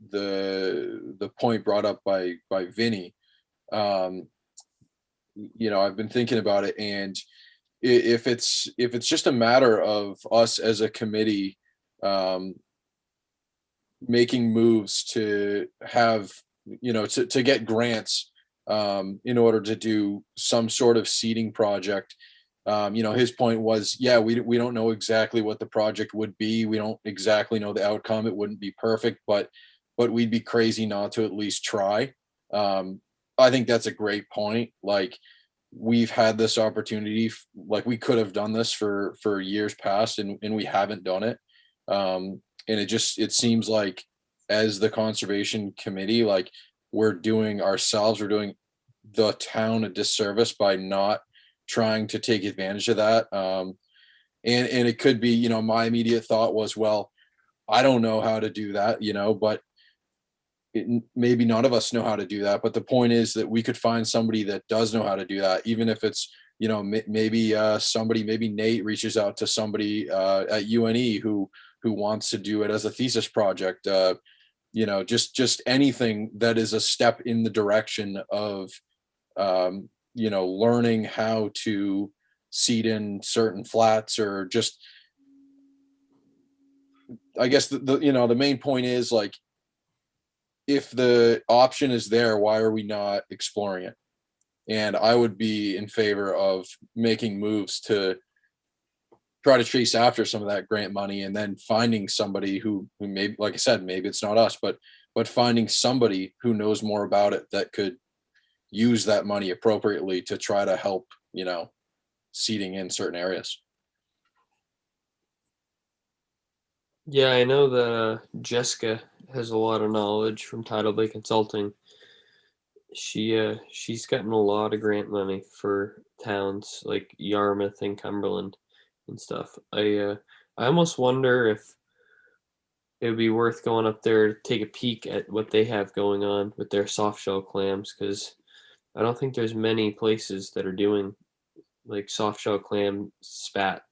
the point brought up by Vinny. I've been thinking about it, and if it's just a matter of us as a committee making moves to have to get grants in order to do some sort of seeding project. His point was, yeah, we don't know exactly what the project would be. We don't exactly know the outcome. It wouldn't be perfect, but we'd be crazy not to at least try. I think that's a great point. Like, we've had this opportunity, like we could have done this for years past, and we haven't done it. And it seems like, as the conservation committee, like we're doing the town a disservice by not trying to take advantage of that. And it could be, my immediate thought was, well, I don't know how to do that, but maybe none of us know how to do that. But the point is that we could find somebody that does know how to do that, even if it's, maybe maybe Nate reaches out to somebody at UNE who wants to do it as a thesis project. Just anything that is a step in the direction of learning how to seed in certain flats, or just, I guess the main point is, like, if the option is there, why are we not exploring it? And I would be in favor of making moves to try to chase after some of that grant money, and then finding somebody who maybe, like I said, maybe it's not us, but finding somebody who knows more about it that could use that money appropriately to try to help, seeding in certain areas. Yeah, I know that Jessica has a lot of knowledge from Tidal Bay Consulting. She's gotten a lot of grant money for towns like Yarmouth and Cumberland and stuff. I almost wonder if it would be worth going up there to take a peek at what they have going on with their soft shell clams, because I don't think there's many places that are doing like soft shell clam, spat,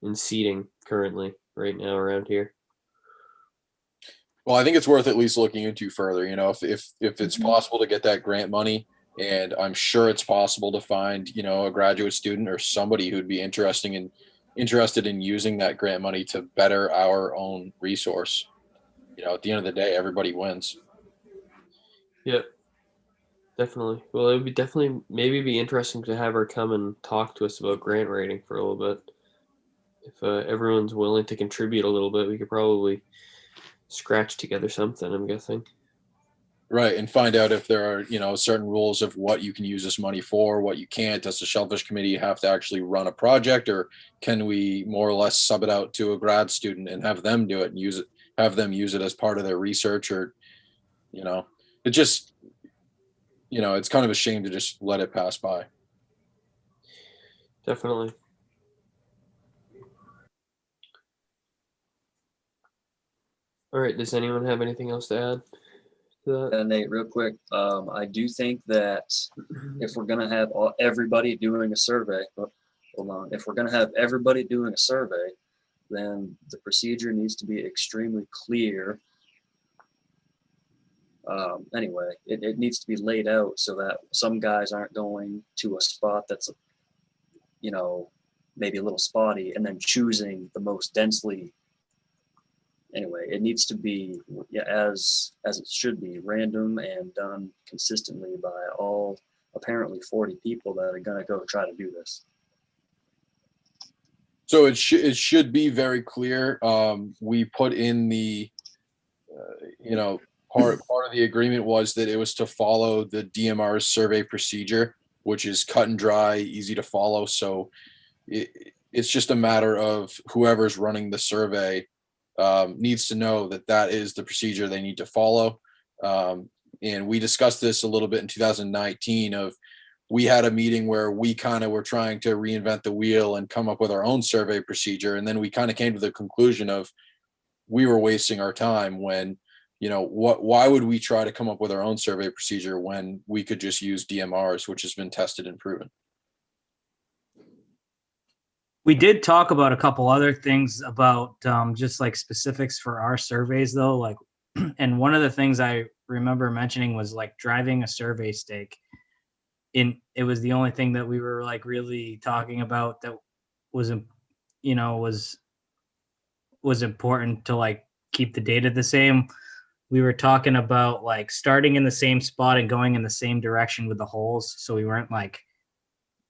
and seeding currently right now around here. Well, I think it's worth at least looking into further, you know, if it's possible to get that grant money, and I'm sure it's possible to find, you know, a graduate student or somebody who'd be interested in using that grant money to better our own resource. You know, at the end of the day, everybody wins. Yep, definitely. Well, it would be definitely maybe be interesting to have her come and talk to us about grant writing for a little bit. If everyone's willing to contribute a little bit, we could probably scratch together something, I'm guessing. Right. And find out if there are, you know, certain rules of what you can use this money for, what you can't. Does the Shellfish Committee have to actually run a project, or can we more or less sub it out to a grad student and have them do it and use it, have them use it as part of their research? Or, you know, it just, you know, it's kind of a shame to just let it pass by. Definitely. All right. Does anyone have anything else to add to that? Nate, real quick, I do think that if we're gonna have everybody doing a survey, hold on, if we're gonna have everybody doing a survey, then the procedure needs to be extremely clear. Anyway, it needs to be laid out so that some guys aren't going to a spot that's, you know, maybe a little spotty and then choosing the most densely. Anyway, it needs to be, yeah, as it should be, random and done consistently by all apparently 40 people that are gonna go try to do this. So it should be very clear. We put in the, you know, part of the agreement was that it was to follow the DMR's survey procedure, which is cut and dry, easy to follow. So it's just a matter of whoever's running the survey needs to know that that is the procedure they need to follow. And we discussed this a little bit in 2019 of, we had a meeting where we kind of were trying to reinvent the wheel and come up with our own survey procedure. And then we kind of came to the conclusion of we were wasting our time when, you know, why would we try to come up with our own survey procedure when we could just use DMRs, which has been tested and proven. We did talk about a couple other things about just like specifics for our surveys though, like, and one of the things I remember mentioning was like driving a survey stake. It was the only thing that we were like really talking about that was, you know, was important to like keep the data the same. We were talking about like starting in the same spot and going in the same direction with the holes. So we weren't like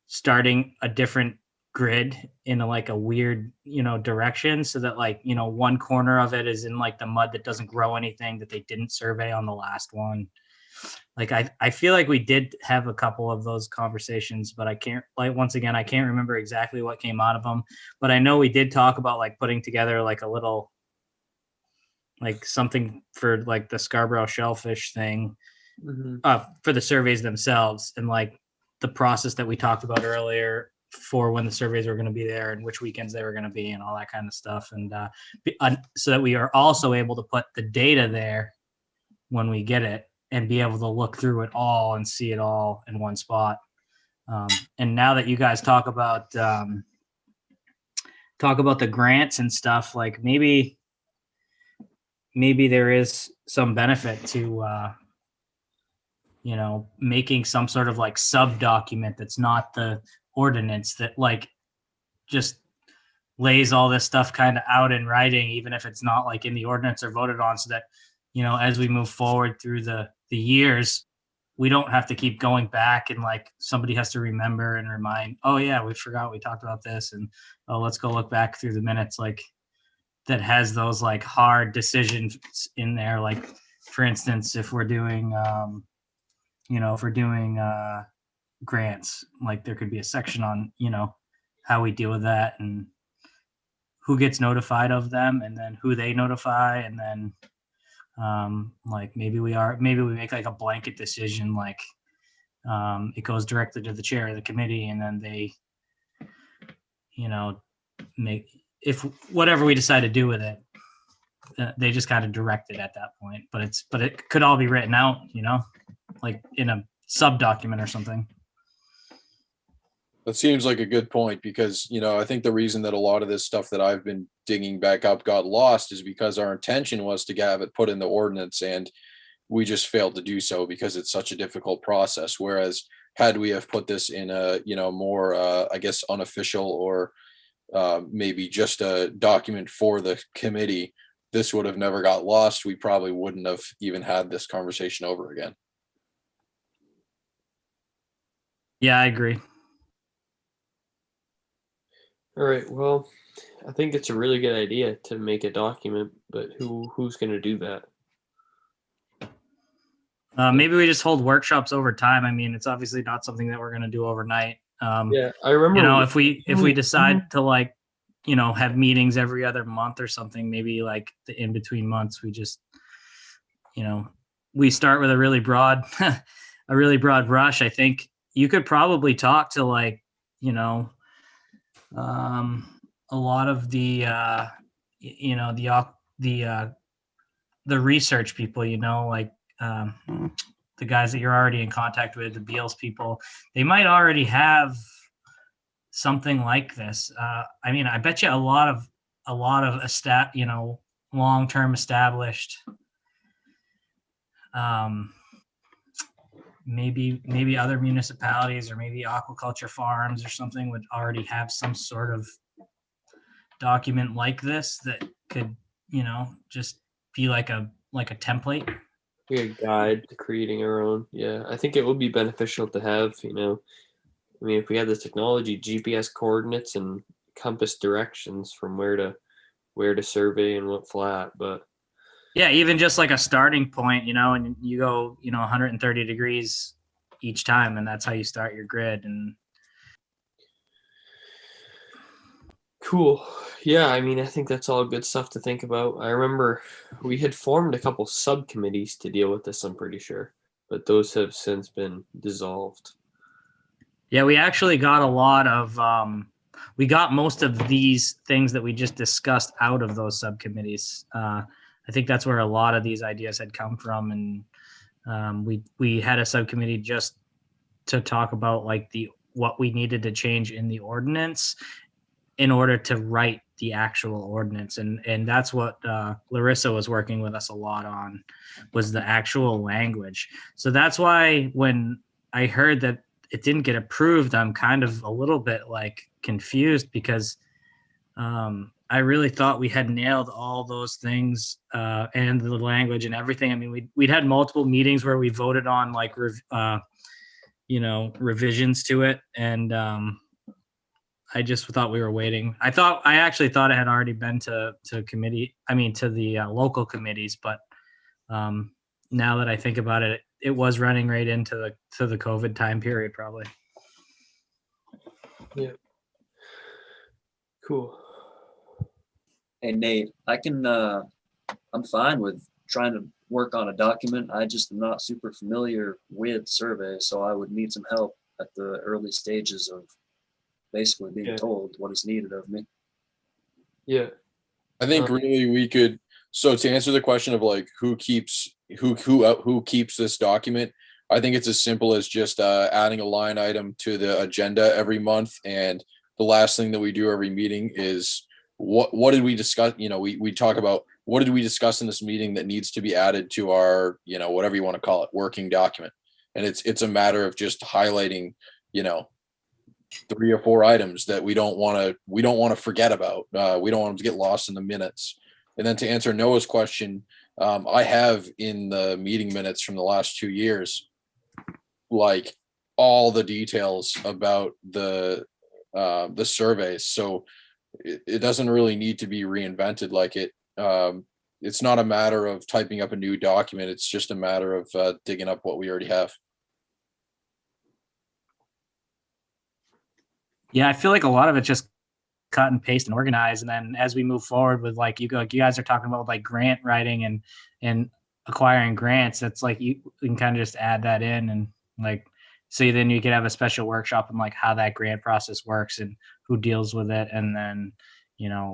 starting a different grid in a weird, you know, direction, so that like, you know, one corner of it is in like the mud that doesn't grow anything that they didn't survey on the last one. Like I feel like we did have a couple of those conversations, but I can't, like, once again, I can't remember exactly what came out of them, but I know we did talk about like putting together like a little, like something for like the Scarborough Shellfish thing, for the surveys themselves, and like the process that we talked about earlier for when the surveys were going to be there and which weekends they were going to be and all that kind of stuff. And so that we are also able to put the data there when we get it and be able to look through it all and see it all in one spot. And now that you guys talk about the grants and stuff, like maybe there is some benefit to, you know, making some sort of like sub document that's not the ordinance, that like just lays all this stuff kind of out in writing, even if it's not like in the ordinance or voted on, so that, you know, as we move forward through the years, we don't have to keep going back and like somebody has to remember and remind, oh yeah, we forgot we talked about this, and oh, let's go look back through the minutes. Like, that has those like hard decisions in there. Like, for instance, if we're doing you know, if we're doing grants, like there could be a section on, you know, how we deal with that and who gets notified of them and then who they notify. And then like maybe we make like a blanket decision, like it goes directly to the chair of the committee, and then they, you know, make, if whatever we decide to do with it, they just kind of direct it at that point. But it could all be written out, you know, like in a sub document or something. That seems like a good point because, I think the reason that a lot of this stuff that I've been digging back up got lost is because our intention was to have it put in the ordinance and we just failed to do so because it's such a difficult process. Whereas had we have put this in a, more, I guess, unofficial or maybe just a document for the committee, this would have never got lost. We probably wouldn't have even had this conversation over again. Yeah, I agree. All right. Well, I think it's a really good idea to make a document, but who's going to do that? Maybe we just hold workshops over time. I mean, it's obviously not something that we're going to do overnight. Yeah, I remember. If we decide to have meetings every other month or something, maybe like the in between months, we just, we start with a really broad, a really broad brush. I think you could probably talk to a lot of the the research people, the guys that you're already in contact with, the Beals people. They might already have something like this. I mean, I bet you a lot of long-term established, maybe other municipalities or maybe aquaculture farms or something would already have some sort of document like this that could, just be like a template. A guide to creating our own. Yeah, I think it would be beneficial to have, I mean, if we had this technology, GPS coordinates and compass directions from where to survey and what flat, but yeah, even just like a starting point, and you go, 130 degrees each time, and that's how you start your grid. And cool. Yeah, I mean, I think that's all good stuff to think about. I remember we had formed a couple subcommittees to deal with this, I'm pretty sure, but those have since been dissolved. yeah, we actually got a lot of, we got most of these things that we just discussed out of those subcommittees. I think that's where a lot of these ideas had come from. And we had a subcommittee just to talk about what we needed to change in the ordinance in order to write the actual ordinance. And that's what Larissa was working with us a lot on, was the actual language. So that's why when I heard that it didn't get approved, I'm kind of a little bit confused because I really thought we had nailed all those things and the language and everything. I mean, we'd had multiple meetings where we voted on revisions to it. And I just thought we were waiting. I actually thought it had already been to committee. I mean, to the local committees, but now that I think about it, it was running right into the COVID time period, probably. Yeah. Cool. Hey Nate, I'm fine with trying to work on a document. I just am not super familiar with survey, so I would need some help at the early stages of basically being told what is needed of me. Yeah. I think really we could, so to answer the question of who keeps this document, I think it's as simple as just adding a line item to the agenda every month. And the last thing that we do every meeting is what did we discuss? We talk about what did we discuss in this meeting that needs to be added to our, whatever you want to call it, working document. And it's a matter of just highlighting, 3 or 4 items that we don't want to forget about. We don't want them to get lost in the minutes. And then to answer Noah's question, I have in the meeting minutes from the last 2 years, all the details about the surveys. So it doesn't really need to be reinvented. It's not a matter of typing up a new document. It's just a matter of digging up what we already have. Yeah, I feel like a lot of it's just cut and paste and organize. And then as we move forward with you guys are talking about grant writing and acquiring grants, that's you can kind of just add that in and so then you could have a special workshop on how that grant process works and who deals with it. And then,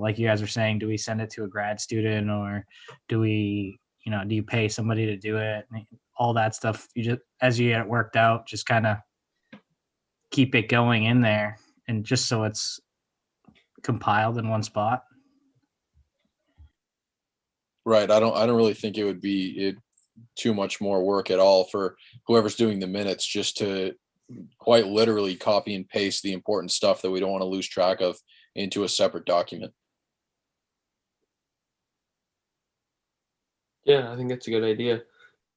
like you guys were saying, do we send it to a grad student or do we, do you pay somebody to do it? All that stuff. You just, as you get it worked out, just kind of keep it going in there, and just so it's compiled in one spot. Right. I don't really think it would be too much more work at all for whoever's doing the minutes, just to quite literally copy and paste the important stuff that we don't want to lose track of into a separate document. Yeah, I think that's a good idea.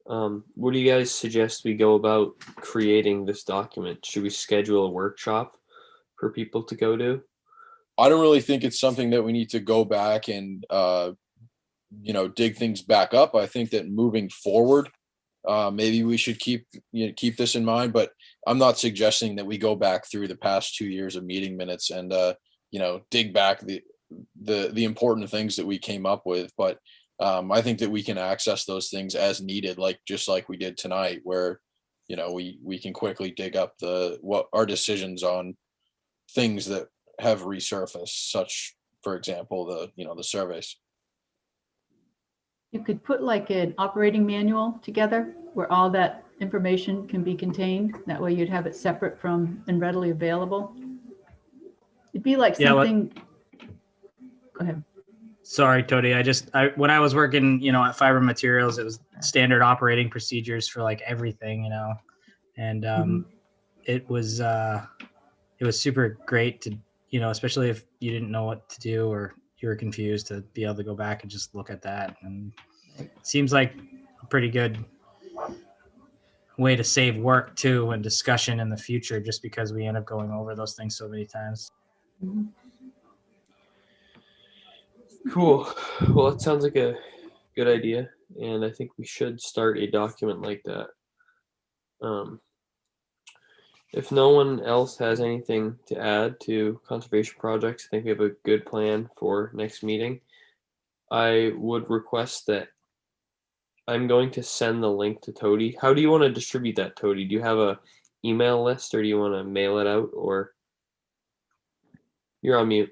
What do you guys suggest we go about creating this document? Should we schedule a workshop for people to go to? I don't really think it's something that we need to go back and dig things back up. I think that moving forward, maybe we should keep this in mind, but I'm not suggesting that we go back through the past 2 years of meeting minutes and dig back the important things that we came up with. But I think that we can access those things as needed, just like we did tonight, where we can quickly dig up what our decisions on things that have resurfaced, such, for example, the surveys. You could put like an operating manual together where all that information can be contained. That way you'd have it separate from and readily available. It'd be like Yeah, something. Go ahead. Sorry, Tony. When I was working, at Fiber Materials, it was standard operating procedures for like everything, and it was super great to, especially if you didn't know what to do or you were confused, to be able to go back and just look at that. And it seems like a pretty good way to save work too and discussion in the future, just because we end up going over those things so many times. Mhm. Cool. Well, that sounds like a good idea, and I think we should start a document like that. If no one else has anything to add to conservation projects, I think we have a good plan for next meeting. I would request that I'm going to send the link to Toady. How do you want to distribute that, Toady? Do you have a email list, or do you want to mail it out, or you're on mute?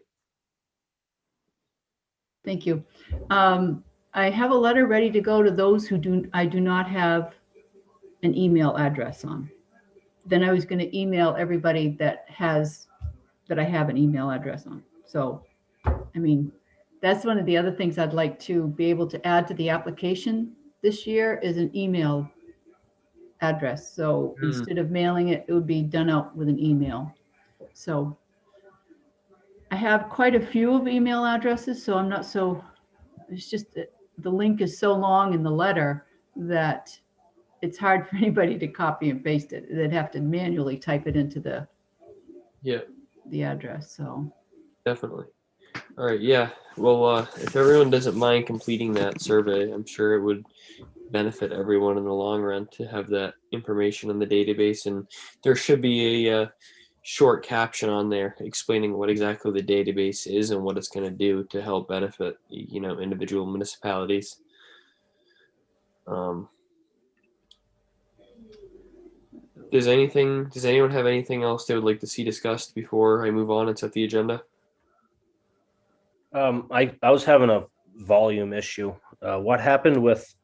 Thank you. I have a letter ready to go to those who I do not have an email address on. Then I was going to email everybody that I have an email address on. So, I mean, that's one of the other things I'd like to be able to add to the application this year is an email address. So instead of mailing it, it would be done out with an email. So I have quite a few of email addresses, so I'm not so, it's just that the link is so long in the letter that it's hard for anybody to copy and paste it. They'd have to manually type it into the address. So Definitely. All right. Yeah. Well, if everyone doesn't mind completing that survey, I'm sure it would benefit everyone in the long run to have that information in the database. And there should be a short caption on there explaining what exactly the database is and what it's going to do to help benefit, individual municipalities. Does anyone have anything else they would like to see discussed before I move on and set the agenda? I was having a volume issue. What happened with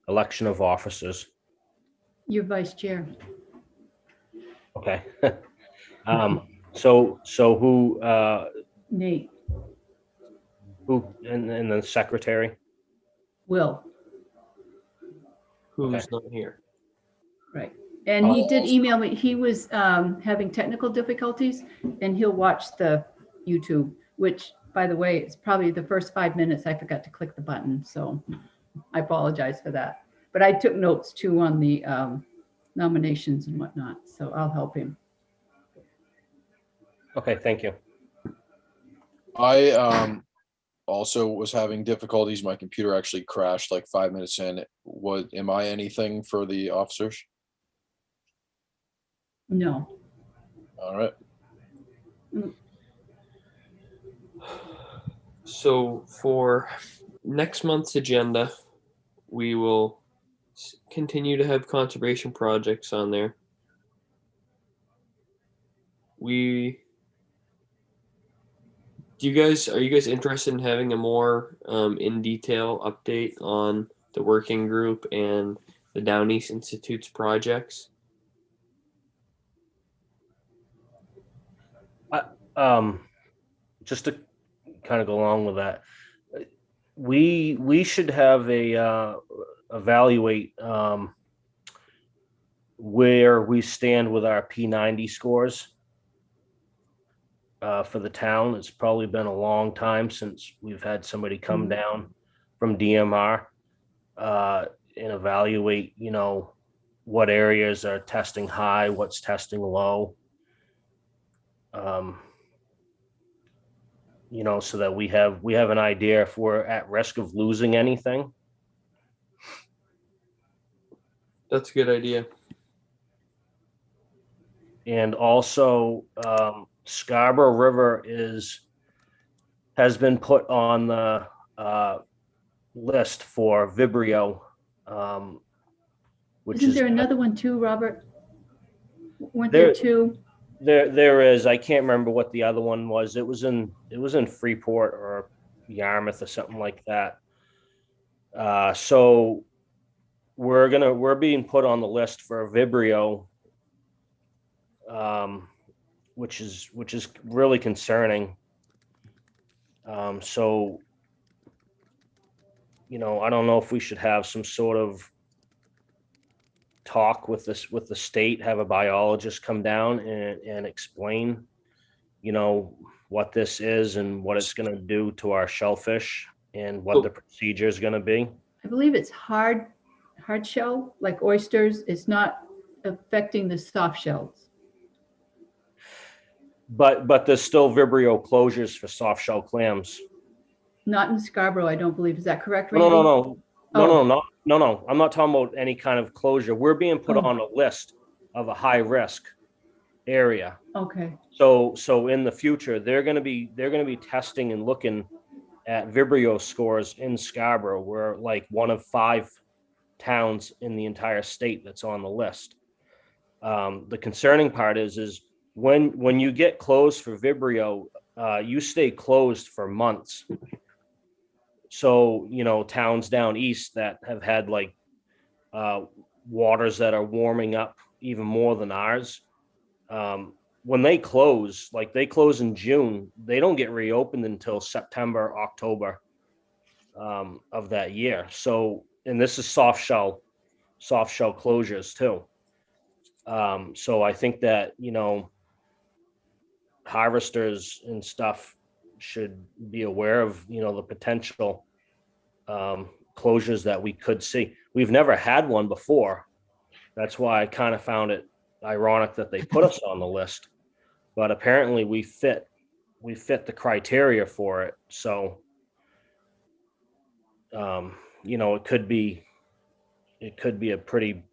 election of officers? you're vice chair. Okay. So who Nate, and the secretary? Will, Who's not here? right. And he did email me. He was having technical difficulties and he'll watch the YouTube, which by the way, it's probably the first 5 minutes I forgot to click the button. So I apologize for that. But I took notes too on the nominations and whatnot. So I'll help him. Okay, thank you. I also was having difficulties. My computer actually crashed like 5 minutes in. Am I anything for the officers? No. All right. So for next month's agenda, we will continue to have conservation projects on there. Are you guys interested in having a more in detail update on the working group and the Down East Institute's projects? Just to kind of go along with that, we should have a evaluate where we stand with our P90 scores for the town. It's probably been a long time since we've had somebody come down from DMR and evaluate, what areas are testing high, what's testing low. So that we have an idea if we're at risk of losing anything. That's a good idea. And also, Scarborough River has been put on the list for Vibrio, which Isn't is there another one too, Robert? Weren't There- there two? there is. I can't remember what the other one was. It was in Freeport or Yarmouth or something like that. So we're being put on the list for Vibrio, which is really concerning. So I don't know if we should have some sort of talk with the state, have a biologist come down and explain, what this is and what it's going to do to our shellfish and what the procedure is going to be. I believe it's hard shell, like oysters. It's not affecting the soft shells. But there's still Vibrio closures for soft shell clams. Not in Scarborough, I don't believe. Is that correct, No, Randy? no. I'm not talking about any kind of closure. We're being put on a list of a high risk area. Okay. So in the future, they're going to be testing and looking at Vibrio scores in Scarborough. We're like one of 5 towns in the entire state that's on the list. The concerning part is when you get closed for Vibrio, you stay closed for months. So, towns down east that have had waters that are warming up even more than ours. When they close in June, they don't get reopened until September, October of that year. So, and this is soft shell closures too. So I think that, harvesters and stuff should be aware of, the potential closures that we could see. We've never had one before. That's why I kind of found it ironic that they put us on the list. But apparently we fit the criteria for it. So, it could be a pretty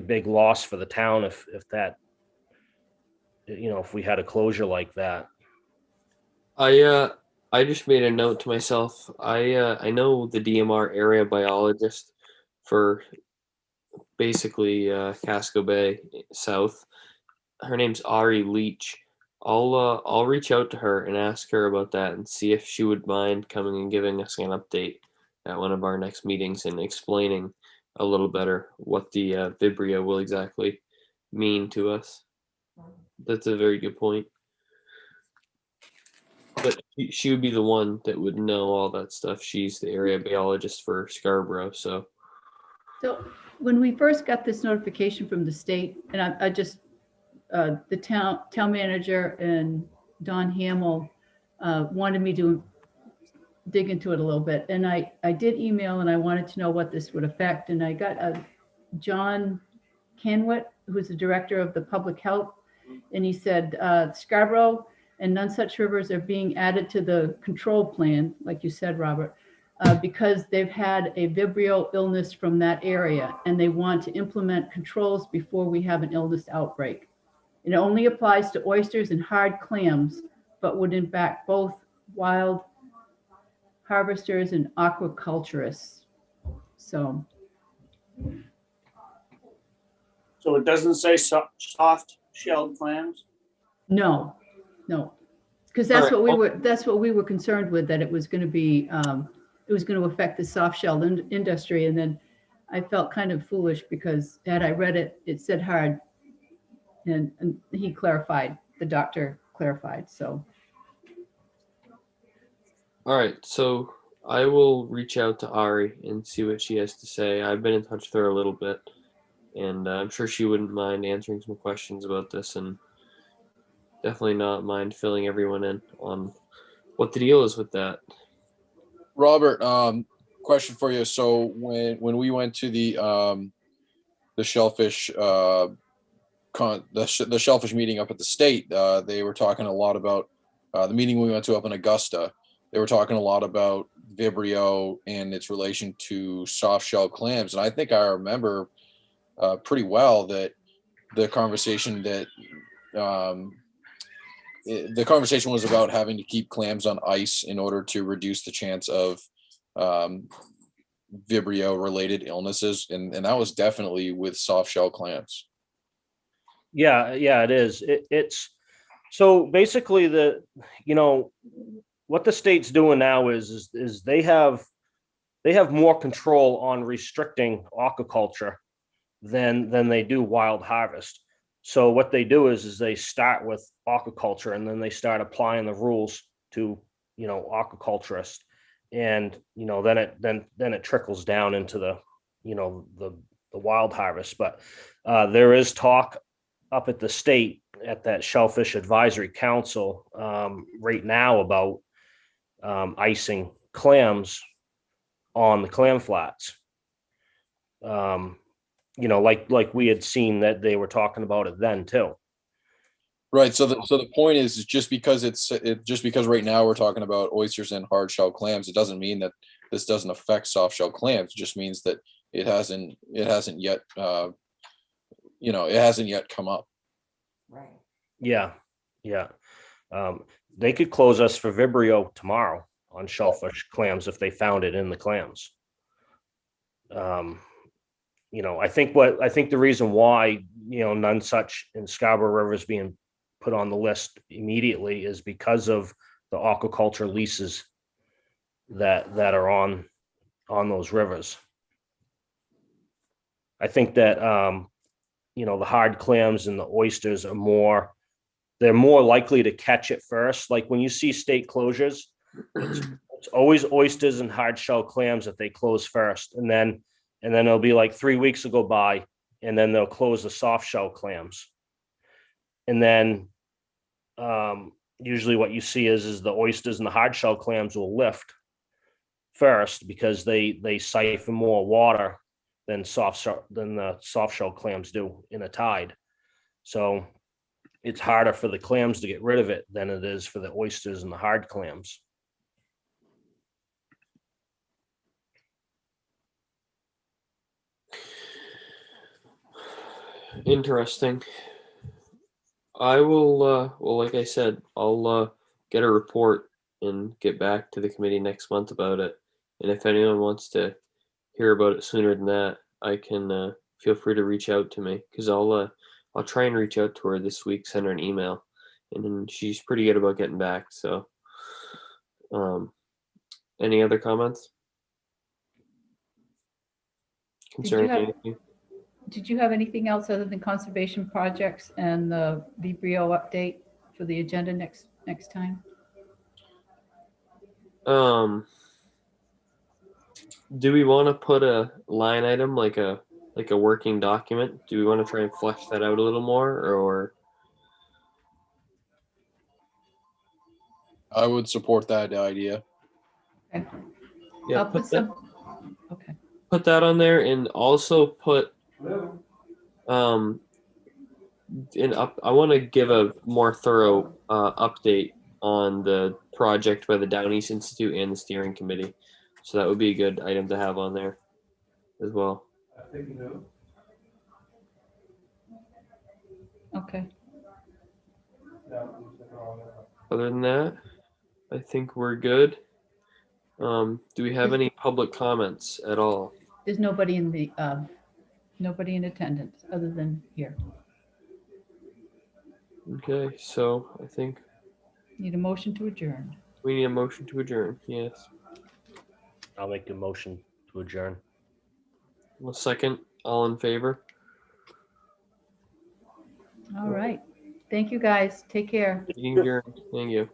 big loss for the town if that, if we had a closure like that. I just made a note to myself. I know the DMR area biologist for basically Casco Bay South. Her name's Ari Leach. I'll reach out to her and ask her about that and see if she would mind coming and giving us an update at one of our next meetings and explaining a little better what the Vibrio will exactly mean to us. That's a very good point. But she would be the one that would know all that stuff. She's the area biologist for Scarborough, so. So when we first got this notification from the state, and I just, the town manager and Don Hamill wanted me to dig into it a little bit. And I did email and I wanted to know what this would affect. And I got John Canwit, who's the director of the public health. And he said, Scarborough and Nonsuch rivers are being added to the control plan, like you said, Robert, because they've had a Vibrio illness from that area and they want to implement controls before we have an illness outbreak. It only applies to oysters and hard clams, but would impact both wild harvesters and aquaculturists. So it doesn't say soft shelled clams? no, because that's what we were concerned with, that it was going to be, it was going to affect the soft shell industry. And then I felt kind of foolish because had I read it, it said hard, and he clarified the doctor clarified. So, All right, so I will reach out to Ari and see what she has to say. I've been in touch with her a little bit, and I'm sure she wouldn't mind answering some questions about this, and definitely not mind filling everyone in on what the deal is with that. Robert, question for you. So when we went to the Shellfish the Shellfish meeting up at the state, they were talking a lot about the meeting we went to up in Augusta. They were talking a lot about Vibrio and its relation to soft shell clams, and I think I remember pretty well that the conversation was about having to keep clams on ice in order to reduce the chance of Vibrio related illnesses, and that was definitely with soft shell clams. Yeah, it is. It's so basically what the state's doing now is they have more control on restricting aquaculture than they do wild harvest. So what they do is they start with aquaculture and then they start applying the rules to aquaculturists, and then it trickles down into the wild harvest. But there is talk up at the state at that Shellfish Advisory Council right now about icing clams on the clam flats. Like we had seen that they were talking about it then too. Right. So the point is just because just because right now we're talking about oysters and hard shell clams, it doesn't mean that this doesn't affect soft shell clams. It just means that it hasn't yet it hasn't yet come up. Right. Yeah. They could close us for Vibrio tomorrow on shellfish clams if they found it in the clams. I think the reason why none such in Scarborough River is being put on the list immediately is because of the aquaculture leases that are on those rivers. I think that the hard clams and the oysters they're more likely to catch it first. Like when you see state closures, it's always oysters and hard shell clams that they close first, and then it'll be like 3 weeks will go by, and then they'll close the soft shell clams. And then usually what you see is the oysters and the hard shell clams will lift first because they siphon more water than the soft shell clams do in a tide. So it's harder for the clams to get rid of it than it is for the oysters and the hard clams. Interesting. I will, well, like I said, I'll get a report and get back to the committee next month about it. And if anyone wants to hear about it sooner than that, I can feel free to reach out to me, because I'll try and reach out to her this week, send her an email, and then she's pretty good about getting back. So, any other comments concerning anything? Did you have anything else other than conservation projects and the Vibrio update for the agenda next time? Do we want to put a line item like a working document? Do we want to try and flesh that out a little more, or? I would support that idea. Okay. Yeah, I'll put some. Okay. Put that on there, and also put I want to give a more thorough update on the project by the Down East Institute and the steering committee. So that would be a good item to have on there as well. Okay. Other than that, I think we're good. Do we have any public comments at all? There's nobody in attendance other than here. Okay, so I think Need a motion to adjourn. we need a motion to adjourn. Yes. I'll make a motion to adjourn. Well, second, all in favor? All right. Thank you, guys. Take care. Meeting adjourned. Thank you.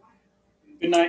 Good night.